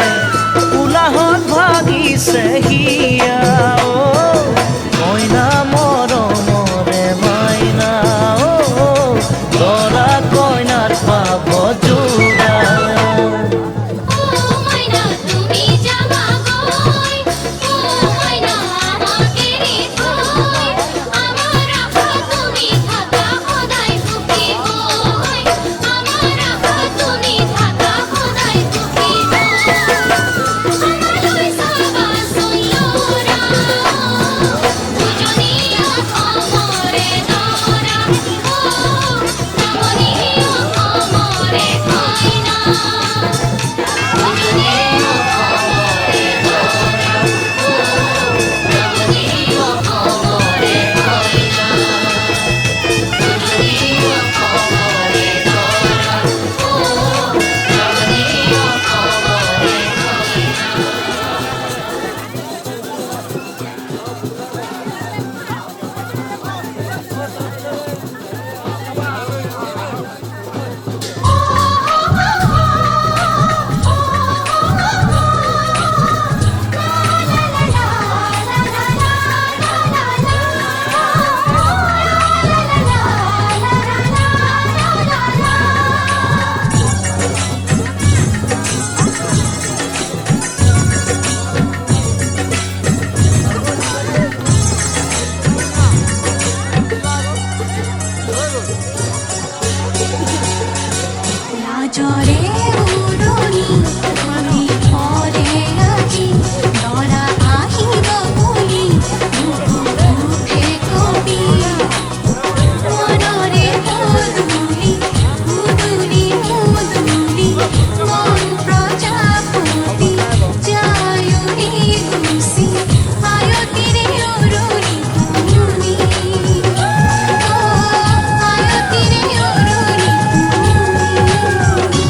উলাহত ভাগিছে হিয়া কইনা মৰমৰে মাইনা দৰা কইনাৰ পাব জোৰা ও মাইনা তুমি যাবা গৈ ও মাইনা আমাকে এৰি থৈ আমাৰ আশা তুমি থাকা সদায় সুখী হৈ আমাৰ আশা তুমি থাকা সদায় সুখী হৈ আমালৈ চাবাচোন ল'ৰা জৰে উৰণি আমি পৰে আজি দৰা আহিব বুলি মুখে কবি মনৰে মধুলি মুদুলি মুদুলি মন প্ৰজাপতি যায়ুৰি গুচি আয়তিৰে উৰণি তুমি আয়তিৰে উৰণি তুমি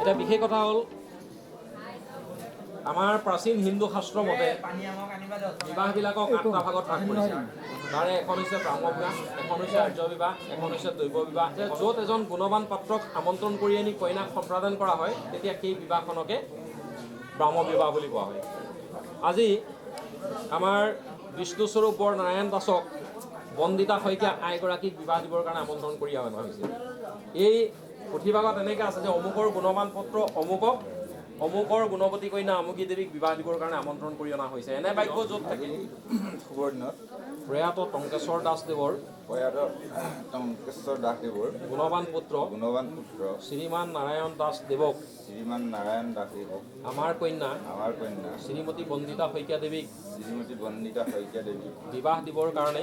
এতিয়া বিশেষ কথা হ'ল আমাৰ প্ৰাচীন হিন্দু শাস্ত্ৰ মতে বিবাহবিলাকক 8টা ভাগত ভাগ কৰিছে তাৰে এখন হৈছে ব্ৰাহ্ম বিবাহ এখন হৈছে আৰ্য বিবাহ এখন হৈছে দৈৱ বিবাহ য'ত এজন গুণৱান পাত্ৰক আমন্ত্ৰণ কৰি আনি কইনাক সম্প্ৰদান কৰা হয় তেতিয়া সেই বিবাহখনকে ব্ৰাহ্ম বিবাহ বুলি কোৱা হয় আজি আমাৰ বিষ্ণুস্বৰূপ বৰ নাৰায়ণ দাসক বন্দিতা শইকীয়া আইগৰাকীক বিবাহ দিবৰ কাৰণে আমন্ত্ৰণ কৰি অনা হৈছে এই পুথিভাগত এনেকৈ আছে যে অমুকৰ গুণৱান পুত্ৰ অমুকক অমুকৰ গুণৱতী কন্যা আমুকী দেৱীক বিবাহ দিবৰ কাৰণে আমন্ত্ৰণ কৰি অনা হৈছে এনে বাক্য য'ত থাকিল শুভৰ দিনত প্ৰয়াত টংকেশ্বৰ দাসদেৱৰ গুণৱান পুত্ৰ শ্ৰীমান নাৰায়ণ দাসদেৱক আমাৰ কন্যা শ্ৰীমতী বন্দিতা শইকীয়া দেৱীক বিবাহ দিবৰ কাৰণে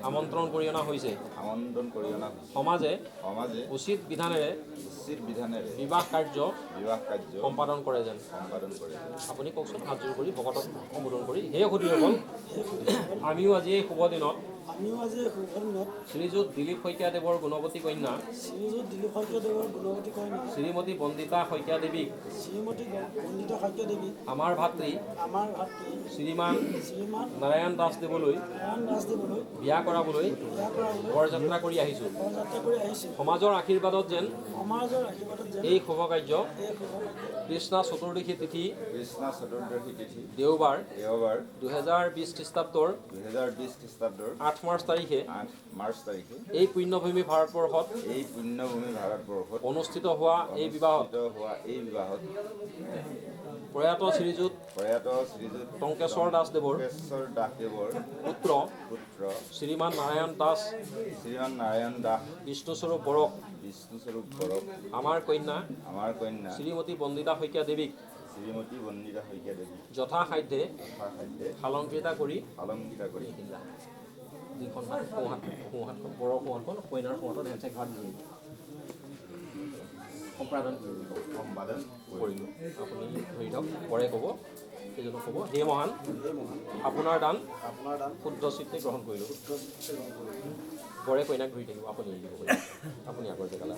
আমন্ত্ৰণ কৰি অনা হৈছে সমাজে উচিত বিধানেৰে বিবাহ কাৰ্য সম্পাদন কৰে যেন আপুনি কওকচোন হাতযোৰ কৰি ভকতক সম্বোধন কৰি সেই সুধীসকল আমিও আজি এই শুভ দিনত শ্ৰীযুত দিলীপ শইকীয়াদেৱৰ গুণৱতী কন্যা শ্ৰীমতী বন্দিতা শইকীয়া দেৱীক আমাৰ ভাতৃ শ্ৰীমান নাৰায়ণ দাসদেৱলৈ বিয়া কৰাবলৈ বৰযাত্ৰা কৰি আহিছোঁ সমাজৰ আশীৰ্বাদত যেন এই শুভ কাৰ্য কৃষ্ণা চতুৰ্দশী তিথি দেওবাৰ 2020 খ্ৰীষ্টাব্দৰ 8 মাৰ্চ তাৰিখে এই পুণ্যভূমি ভাৰতবৰ্ষত অনুষ্ঠিত হোৱা এই বিবাহত প্ৰয়াত শ্ৰীযুত টংকেশ্বৰ দাসদেৱৰ পুত্ৰ শ্ৰীমান নাৰায়ণ দাস বিষ্ণুস্বৰূপ বৰক আমাৰ কন্যা শ্ৰীমতী বন্দিতা শইকীয়া দেৱীক যথাসাধ্যে শালংকৃতা কৰি যিখন সোঁহাতখন বৰৰ সোঁহাতখন কইনাৰ সোঁহাতত হেণ্ডছেক ভাত দিলোঁ সম্পাদন কৰিলোঁ আপুনি ধৰি থওক বৰে ক'ব সেইজনক ক'ব হে মহান আপোনাৰ দান শুদ্ধ চিত্তে গ্ৰহণ কৰিলোঁ বৰে কইনাক ধৰি থাকিব আপুনি এৰি দিব আপুনি আগৰ জেগালৈ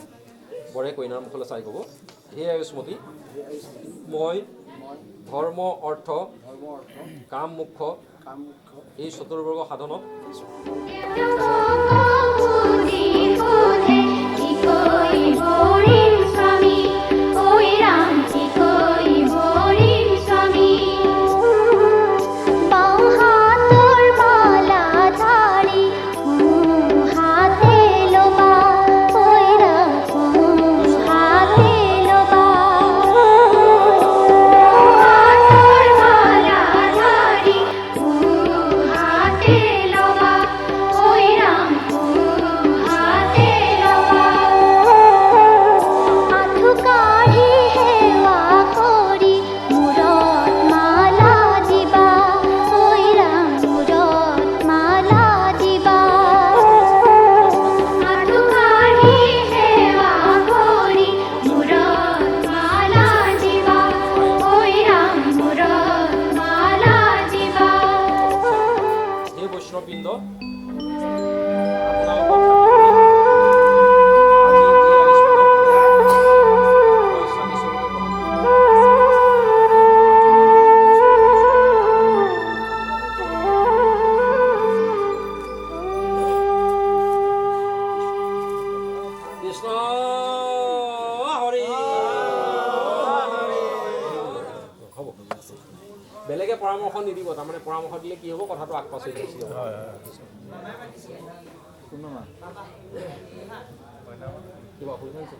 বৰে কইনাৰ মুখলৈ চাই ক'ব হে আয়ুষ্মতী মই ধৰ্ম অৰ্থ কাম মোক্ষ এই চতুৰ্বৰ্গ সাধনত বেলেগে পৰামৰ্শ নিদিব তাৰমানে পৰামৰ্শ দিলে কি হ'ব কথাটো আগপাছৈ গুচি যাব কিবা অসুবিধা হৈছে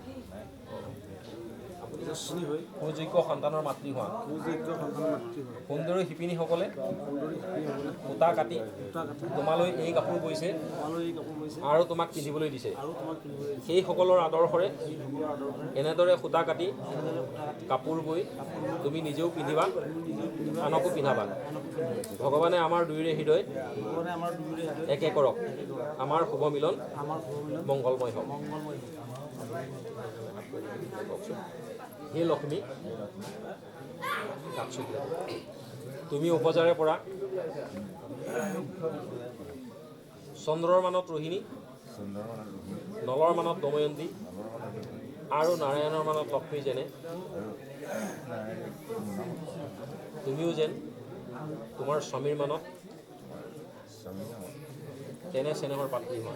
সুযোগ্য সন্তানৰ মাতৃ হোৱা সুন্দৰী শিপিনীসকলে সূতা কাটি তোমালৈ এই কাপোৰ বৈছে আৰু তোমাক পিন্ধিবলৈ দিছে সেইসকলৰ আদৰ্শৰে এনেদৰে সূতা কাটি কাপোৰ বৈ তুমি নিজেও পিন্ধিবা আনকো পিন্ধাবা ভগৱানে আমাৰ দুয়োৰে হৃদয় একে কৰক আমাৰ শুভ মিলন মংগলময় হওক হে লক্ষ্মী তুমি উপজাৰে পৰা চন্দ্ৰৰ মানত ৰোহিণী নলৰ মানত দময়ন্তী আৰু নাৰায়ণৰ মানত লক্ষ্মী যেনে তুমিও যেন তোমাৰ স্বামীৰ মানত তেনে চেনেহৰ পাত্ৰী হোৱা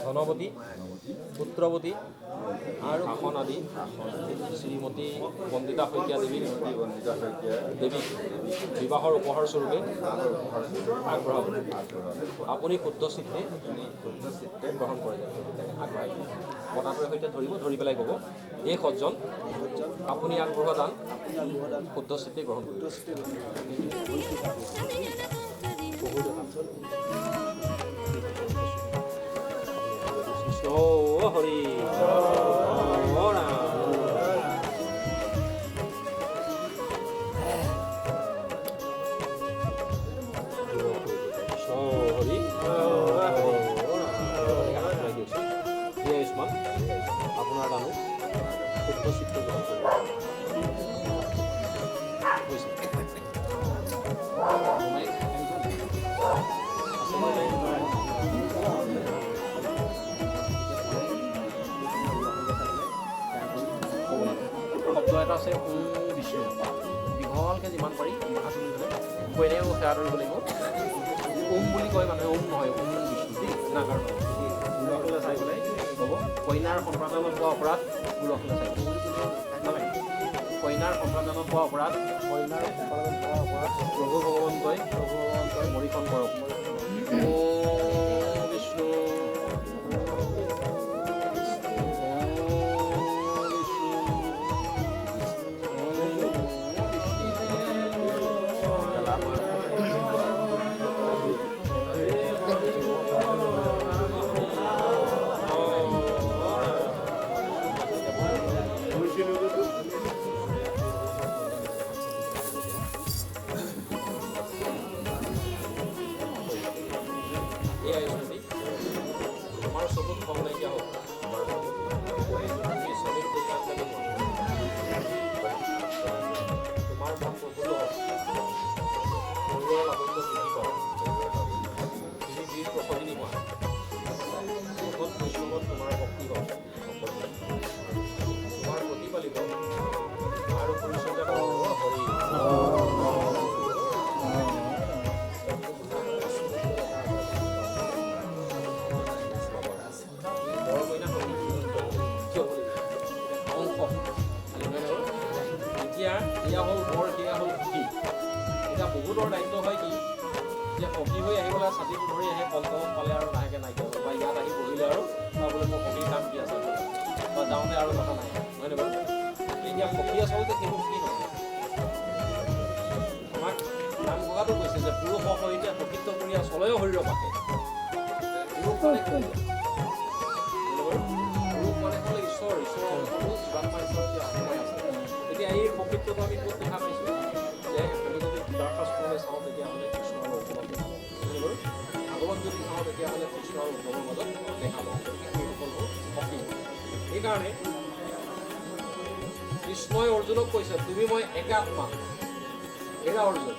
ধনৱতী পুত্ৰৱতী আৰু খন আদি শ্ৰীমতী বন্দিতা শইকীয়া দেৱীক বিবাহৰ উপহাৰ স্বৰূপে আগবঢ়াব আপুনি শুদ্ধ চিত্তে গ্ৰহণ কৰে আগবঢ়াই বটাটোৰ সৈতে ধৰি পেলাই ক'ব এই সজ্জন আপুনি আগবঢ়োৱা দান শুদ্ধ চিত্তে গ্ৰহণ কৰিব হৰি আয়ুষ্মান আপোনাৰ দানো শুদ্ধ চিত্ৰ গ্ৰহণ কৰিব শব্দ এটা আছে ওম বিষ্ণু দীঘলকৈ যিমান পাৰি মাথাটো কইনাও সেৱা ধৰিব লাগিব ওম বুলি কয় মানুহে ওম নহয় ওম বিষ্ণু দেই নাগাৰ গুলকলৈ চাই পেলাই ক'ব কইনাৰ সম্প্ৰদানত পোৱা অপৰাধ গুলকলৈ চাই কইনাৰ সম্প্ৰদানত পোৱা অপৰাধ প্ৰভু ভগৱন্তই মৰিখন কৰক ওম বিষ্ণু তোমাৰ চকুত খং নাইকিয়া হওক স্বামীৰ তোমাৰ মন প্ৰফুল্ল হওক শৰীৰৰ লাভন্য বৃদ্ধি পাওক তুমি বীৰ প্ৰসৰিণী হোৱা ভকত বৈষ্ণৱত তোমাৰ ভক্তি হওক তোমাৰ প্ৰতিপালিত আৰু পৰিচৰ্যা হৰি এতিয়া এয়া হ'ল বৰ সেয়া হ'ল সখী এতিয়া বহুতৰ দায়িত্ব হয় কি যে সখী হৈ আহিবলৈ ছাতিটো ধৰি আহে কলকমত পালে আৰু লাহেকৈ নাইকিয়া হ'ল বা ইয়াত আহি বহিলে আৰু বোলে মোৰ সখীৰ কাম কি আছে বা যাওঁতে আৰু কথা নাই হয়নে বাৰু এতিয়া সখী আচলতে সেইটো কি নহয় আমাক নাম ভগাটো কৈছে যে পুৰুষৰ সৈতে সখীত্ব কৰি চলয়ো শৰীৰৰ পাতে পুৰুষ মানে হ'ল ঈশ্বৰ জীৱাত্মা ঈশ্বৰ আত্মাই আছে এতিয়া এই প্ৰকৃতিটো আমি ক'ত দেখা পাইছোঁ যে আমি যদি গীতাশাস্ত্ৰলৈ চাওঁ তেতিয়াহ'লে কৃষ্ণ আৰু উদ্ধৱক দেখা পাওঁ বাৰু ভাগৱত যদি চাওঁ তেতিয়াহ'লে কৃষ্ণ আৰু উদ্ধৱৰ মাজত দেখা পাওঁ সেইসকল হ'ল সখী সেইকাৰণে কৃষ্ণই অৰ্জুনক কৈছে তুমি মই একে আত্মা এৰা অৰ্জুন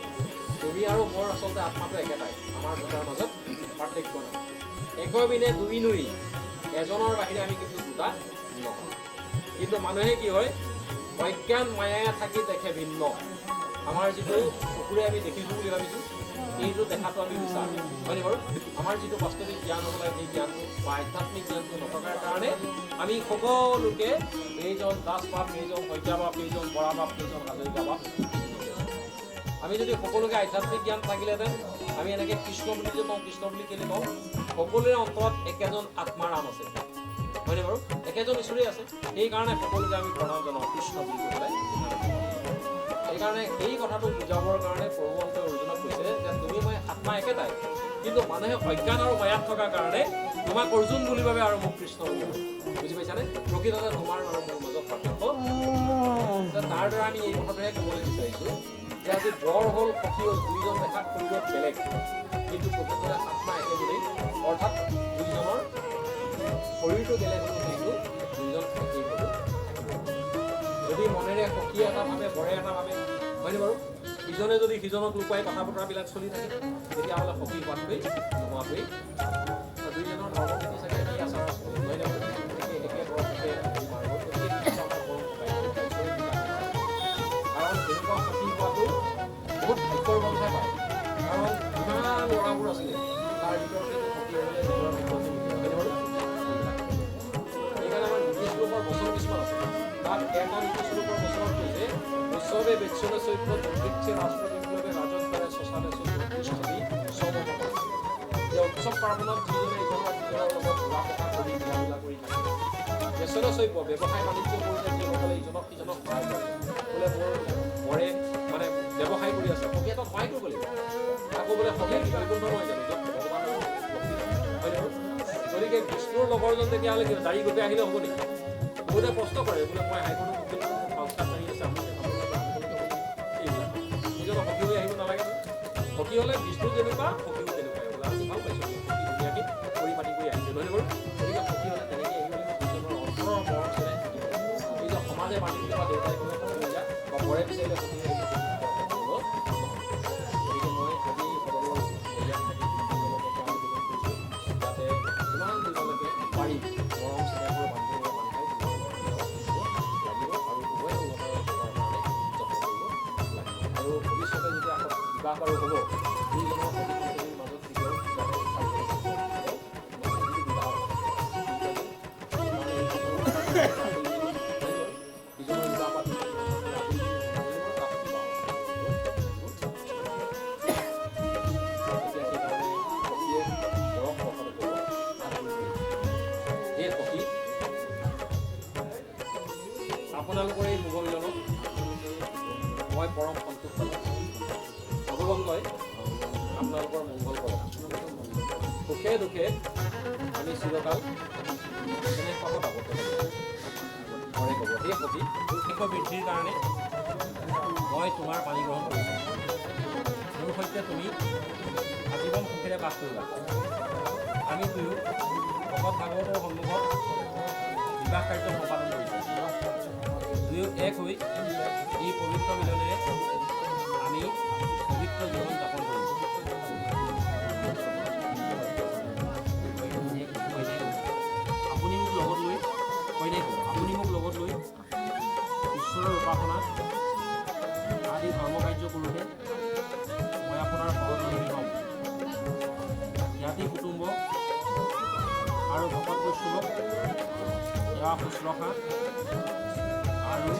তুমি আৰু মোৰ আচলতে আত্মাটো একেটাই আমাৰ দুটাৰ মাজত পাৰ্থক্য নাই একবিনে দুই নুই এজনৰ বাহিৰে আমি কিন্তু দুটা নহয় কিন্তু মানুহে কি হয় অজ্ঞান মায়াই থাকি দেখে ভিন্ন আমাৰ যিটো চকুৰে আমি দেখিছোঁ বুলি ভাবিছোঁ এইটো দেখাটো আমি বিচাৰ হয়নে বাৰু আমাৰ যিটো বাস্তৱিক জ্ঞান হ'ব লাগে সেই জ্ঞানটো বা আধ্যাত্মিক জ্ঞানটো নথকাৰ কাৰণে আমি সকলোকে কেইজন দাস বাপ কেইজন শইকীয়া বাপ কেইজন বৰা বাপ কেইজন হাজৰিকা বাপ আমি যদি সকলোকে আধ্যাত্মিক জ্ঞান থাকিলেহেঁতেন আমি এনেকৈ কৃষ্ণ বুলি যে কওঁ কৃষ্ণ বুলি কেলৈ কওঁ সকলোৰে অন্তৰত একেজন আত্মাৰ নাম আছে হয়নে বাৰু একেজন ঈশ্বৰেই আছে সেইকাৰণে সকলোকে আমি প্ৰণাম জনাওঁ কৃষ্ণ বুলি কৈ পেলাই সেইকাৰণে এই কথাটো বুজাবৰ কাৰণে প্ৰভুৱন্ত অৰ্জুনক কৈছে যে তুমি মই আত্মা একেটাই কিন্তু মানুহে অজ্ঞান আৰু মায়াত থকাৰ কাৰণে তোমাক অৰ্জুন বুলি ভাবে আৰু মোক কৃষ্ণ বুলি ভাবে বুজি পাইছানে প্ৰকৃততে তোমাৰ আৰু মোৰ মাজত পাৰ্থক্য তাৰ দ্বাৰা আমি এই কথাটোহে ক'বলৈ বিচাৰিছোঁ যে আজি বৰ হ'ল সখী হ'ল দুইজন দেখাত শৰীৰত বেলেগ কিন্তু প্ৰকৃততে আত্মা একেজনেই অৰ্থাৎ দুইজনৰ শৰীৰটো বেলেগ হ'লেও কিন্তু দুইজন একেই হ'ব যদি মনেৰে সখী এটা ভাবে বৰে এটা ভাবে হয়নে বাৰু ইজনে যদি সিজনক লুকুৱাই কথা বতৰাবিলাক চলি থাকে তেতিয়াহ'লে সখী হোৱাটোৱেই নোহোৱাটোৱেই দুইজনৰ ধৰ্ম নীতি চাগে একেই আচাৰ হয়নে বাৰু এখন স্বৰূপৰ বচনত কৈছে উৎসৱে বেচ্ছনে চৈত্য দুৰ্ভিক্ষে ৰাষ্ট্ৰপতি বিপ্লৱে ৰাজদ্বাৰে শ্মশানে চৈত্ৰী সমমত যে উৎসৱ পাৰ্বণত যিজনে ইজনৰ সিজনৰ লগত ঘূৰা পকা কৰি মিলা কৰি থাকে বেচৰ চৈব ব্যৱসায় বাণিজ্য কৰোঁতে যিসকলে ইজনক সিজনক সহায় কৰে বোলে মৰে মানে ব্যৱসায় কৰি আছে সখী এটা সহায় কৰিব লাগিব আকৌ বোলে সখী বৈকুণ্ঠ নহয় জানো য'ত ভগৱানৰ হয় নহয় গতিকে বিষ্ণুৰ লগৰজন তেতিয়াহ'লে দাড়ি গোপে আহিলে হ'ব নেকি বহুতে প্ৰশ্ন কৰে বোলে মই হাইকোৰ্টত উকিল সংস্থাত আহি আছে আপুনি এইবিলাক নিজকে সখী হৈ আহিব নালাগে সখী হ'লে বিষ্ণু যেনেকুৱা সখীও তেনেকুৱাই বোলে আমি ভাল পাইছোঁ সখী ধুনীয়াকৈ পৰিপাতি কৰি আহিছে নহয় বাৰু গতিকে সখী হ'লে তেনেকৈ আহিব লাগিব দুজনৰ অন্তৰৰ মৰম চেনেহ থাকিব নিজৰ সমাজে মানি বা দেউতাই ক'লে সখী হৈ যায় বা পৰে বিচাৰিলে সখী হৈ আহিব গতিকে মই আজি সকলো মহিলাক থাকি যাতে যিমান দিনলৈকে পাৰি মৰম চেনেহৰ বান্ধৱীৰ বান্ধাই লাগিব আৰু উভয় উন্নতৰ কাৰণে যত্ন কৰিব লাগিব আৰু ভৱিষ্যতে যেতিয়া বিবাহ বাৰু হ'ব দুইজনৰ সখী সন্তানীৰ মাজত কেতিয়াও যাতে বিবাহ ইজনৰ বিবাহ পাতি আপোনালোকৰ এই শুভ মিলনত মই পৰম সন্তুষ্ট ভগৱন্তই আপোনালোকৰ মংগল কৰক সুখে দুখে আমি চিৰকাল তেনে পথত আবদ্ধ হৰে ক'ব সেই সখী সুখ বৃদ্ধিৰ কাৰণে মই তোমাৰ পানী গ্ৰহণ কৰিছোঁ মোৰ সৈতে তুমি আজীৱন সুখেৰে বাস কৰিবা আমি দুয়ো ভকত ভাগৱতৰ সন্মুখত বিবাহ কাৰ্য সম্পাদন কৰিছোঁ দুয়ো এক হৈ এই পবিত্ৰ মিলনেৰে আমি পবিত্ৰ জীৱন যাপন কৰিম আপুনি মোক লগত লৈ আপুনি মোক লগত লৈ ঈশ্বৰৰ উপাসনা আদি ধৰ্ম কাৰ্য কৰোঁতে মই আপোনাৰ সহযোগী হ'ম জ্ঞাতি কুটুম্ব আৰু ভকত বৈষ্ণৱক সেৱা শুশ্ৰূষা আৰু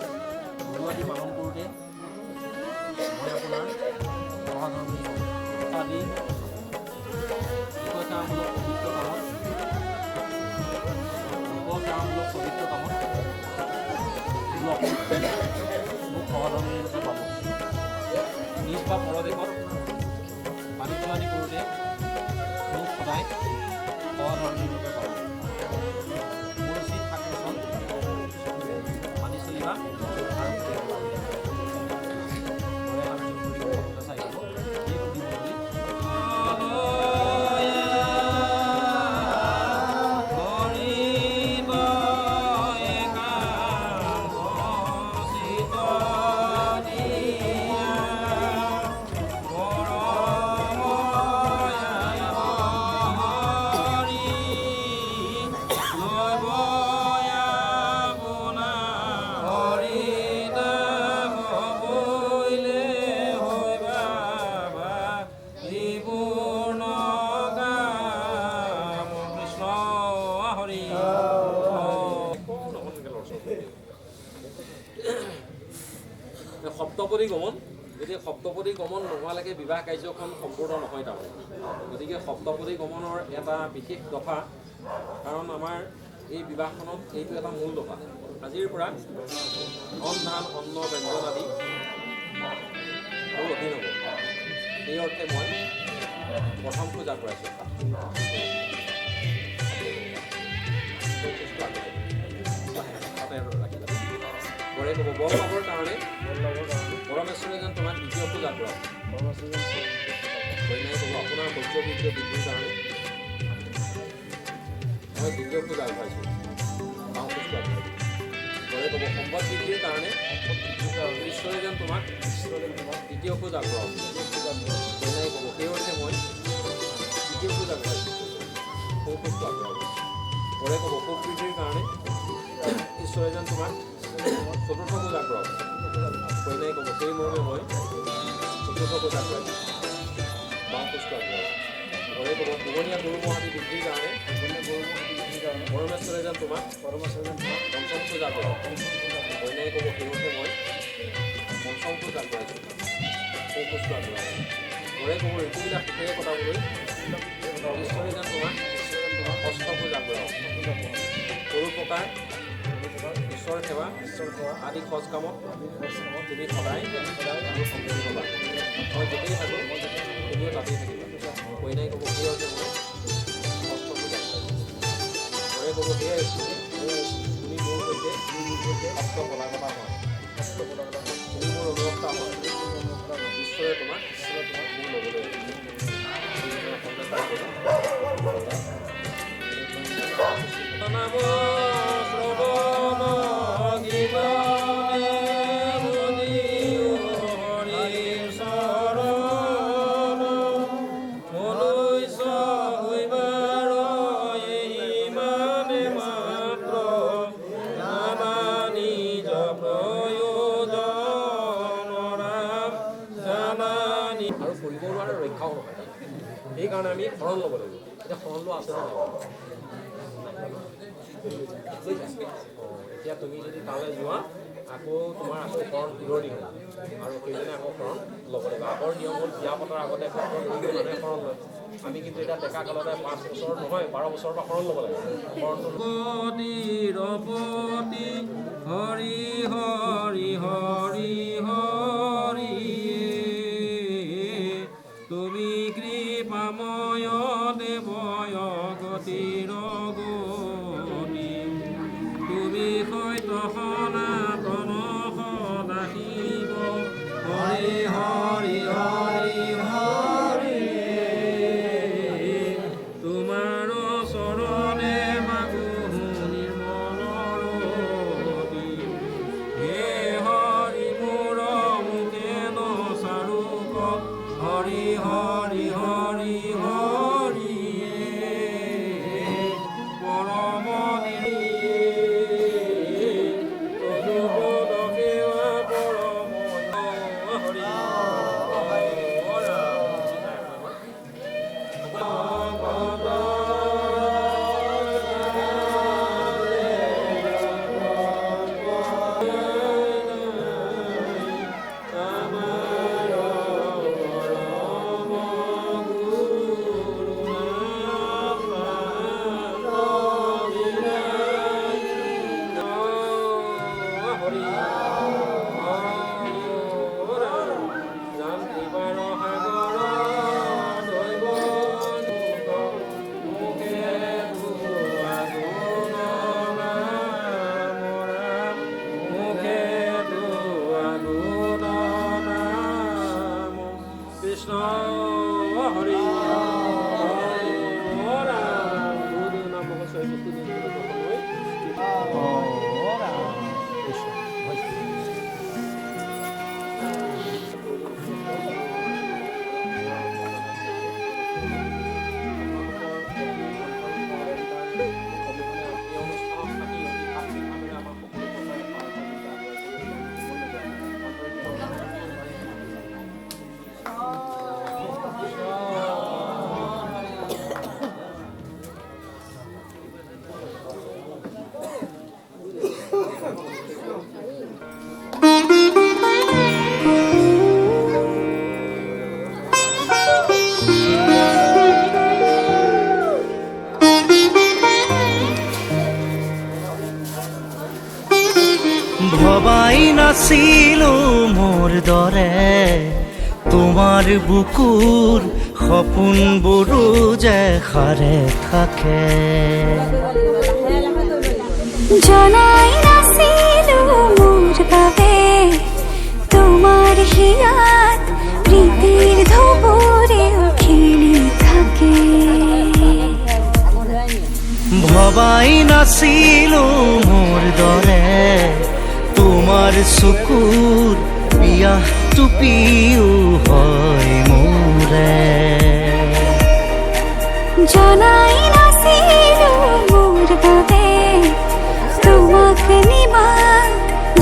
গুৰু আদি পালন কৰোঁতে মই আপোনাৰ সহধৰ্মী আদি সেৱামূলক পবিত্ৰ কামত মোক সহধৰ্মী ৰূপে পাব নিজ বা পৰদেশত বাণিজ্য আদি কৰোঁতে মোক সদায় সহধৰ্মী ৰূপে পাব মোৰ উচিত শাসন মানি চলিবা সপ্তপদী গমন গতিকে সপ্তপদী গমন নোহোৱালৈকে বিবাহ কাৰ্যখন সম্পূৰ্ণ নহয় তাৰমানে গতিকে সপ্তপদী গমনৰ এটা বিশেষ দফা কাৰণ আমাৰ এই বিবাহখনত এইটো এটা মূল দফা আজিৰ পৰা ধন ধান অন্ন ব্যঞ্জন আদি আৰু অধীন হ'ব সেই অৰ্থে মই প্ৰথম পূজা কৰাইছোঁ গড়ে ক'ব বৰ পাবৰ কাৰণে পৰমেশ্বৰে যেন তোমাক দ্বিতীয় পূজা কৰাওক কইনাই ক'ব আপোনাৰ বৈদ্য বৃদ্ধ বৃদ্ধিৰ কাৰণে মই দ্বিতীয় পূজা আগবঢ়াইছোঁ গড়ে ক'ব সম্পদ বৃদ্ধিৰ কাৰণে ঈশ্বৰে যেন তোমাক দ্বিতীয় পূজা আগবঢ়াওক কইনাই ক'ব সেই অৰ্থে মই দ্বিতীয় পূজা আগবঢ়াইছোঁ সৌপুষ্টো আগবঢ়াব গড়ে ক'ব সুখ বৃদ্ধিৰ কাৰণে ঈশ্বৰে যেন তোমাক চতুৰ্থ পূজা আগবঢ়াওক কইনাই ক'ব সেই মৰ্মে মই চতুৰ্থ পূজা আগবঢ়াইছোঁ বাওঁ পুষ্টো আগবঢ়াওক ঘৰে ক'ব পোহনীয়া গৰু মহাতি বৃদ্ধিৰ কাৰণে পৰমেশ্বৰে যেন তোমাক পঞ্চম পূজা আগবঢ়াওক কইনাই কইনাই ক'ব সেইমতে মই পঞ্চম খোজ আগবঢ়াইছোঁ, সেই খোজটো আগবঢ়াইছোঁ। ঘৰে ক'ব ঋতুবিলাক সুখেৰে কটাবলৈ ঈশ্বৰে যেন তোমাক ষষ্ঠ খোজ আগবঢ়াওক। পৰোপকাৰ, ঈশ্বৰ সেৱা আদি সজ কামত তুমি সদায় আৰু সম্পূৰ্ণ হ'বা। মই য'তেই থাকোঁ তুমিও তাতেই থাকিবা। কইনাই ক'ব সেই অৰ্থে মই ষষ্ঠ খোজ আগবঢ়াইছোঁ। ঘৰে ক'ব সেয়াই তুমি মোৰ সৈতে সপ্ত পলাকতা হয়, তুমি মোৰ অনুৰক্তা হয়, ঈশ্বৰে তোমাক মোৰ ল'বলৈ আৰু কৰিব নোৱাৰে ৰক্ষাও নহয়। সেইকাৰণে আমি শৰণ ল'ব লাগিব। এতিয়া শৰণ লোৱা আছে নহয়, এতিয়া তুমি যদি তালৈ যোৱা আকৌ তোমাৰ আকৌ শৰণ পুৰণি হ'ব আৰু সেইজনে আকৌ শৰণ ল'ব লাগিব। আগৰ নিয়ম হ'ল বিয়া পতাৰ আগতে মানুহে শৰণ লয়। আমি কিন্তু এতিয়া ডেকা কালতে 5 বছৰ নহয় 12 বছৰৰ পৰা শৰণ ল'ব লাগে। হৰি হৰি হৰি হৰি তুমি কৃপাময় দেৱয় গতিৰ গতি, তুমি সৈত সনাতন সদা শিৱ। হৰি হৰি হৰি হৰি তোমাৰ চৰণে মাগো নিৰ্মল ৰতি। হে হৰি মোৰ মুখে নচাৰোক, হৰি হৰি হৰি হৰি পৰম কৃষ্ণ হৰি গুৰুদেৱ নাম বছৰ ভবাই নাছিলো মোৰ দৰে তোমাৰ বুকুৰ সপোনবোৰো যে সাৰে থাকে। জনাই নাছিলো মোৰ বাবে তোমাৰ হিয়াত প্ৰীতিৰ ধুবুৰে খেলি থাকে। ভবাই নাছিলো মোৰ দৰে তোমাৰ চকুৰ বিয়াহ টুপিও হয় মোৰে। জনাই নাছিলো মোৰ বাবে তোমাক নিমাত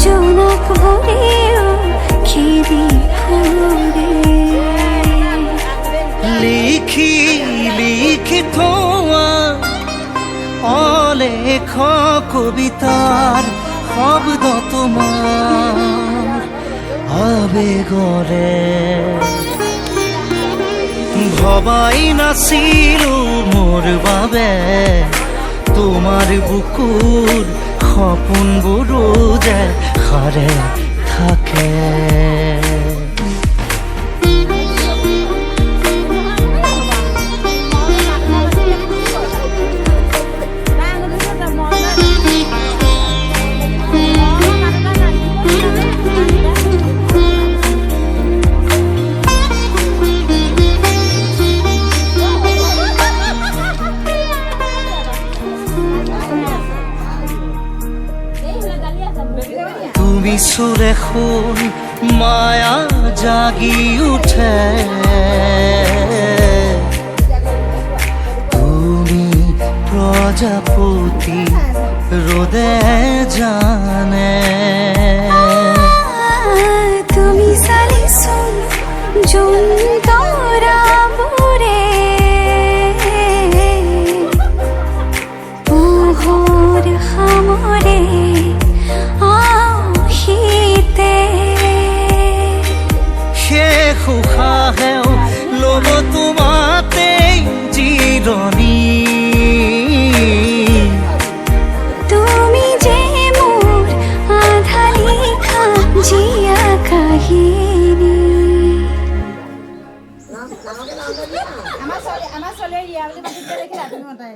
জোনাক ভৰেও খেদি ফুৰে। লিখি লিখি থোৱা অলেখ কবিতাৰ শব্দ তোমাৰ আবেগৰে ভবাই নাছিলো মোৰ বাবে তোমাৰ বুকুৰ সপোনবোৰো যে সাৰে থাকে তুমি সুৰে খুন মায়া জাগি উঠে তুমি প্ৰজাপতি ৰোদে জানে তুমি চালিছোন যোন তৰাবোৰে পোহৰ সামৰে শেষ উশাহেও ল'ব তোমাতেই জিৰণি তুমি যে মোৰ আধা লিখা জীয়া কাহিনী আমাৰ ছোৱালীয়ে ইয়াৰ বুলি মাতিলে দেখি ৰাতি নটাই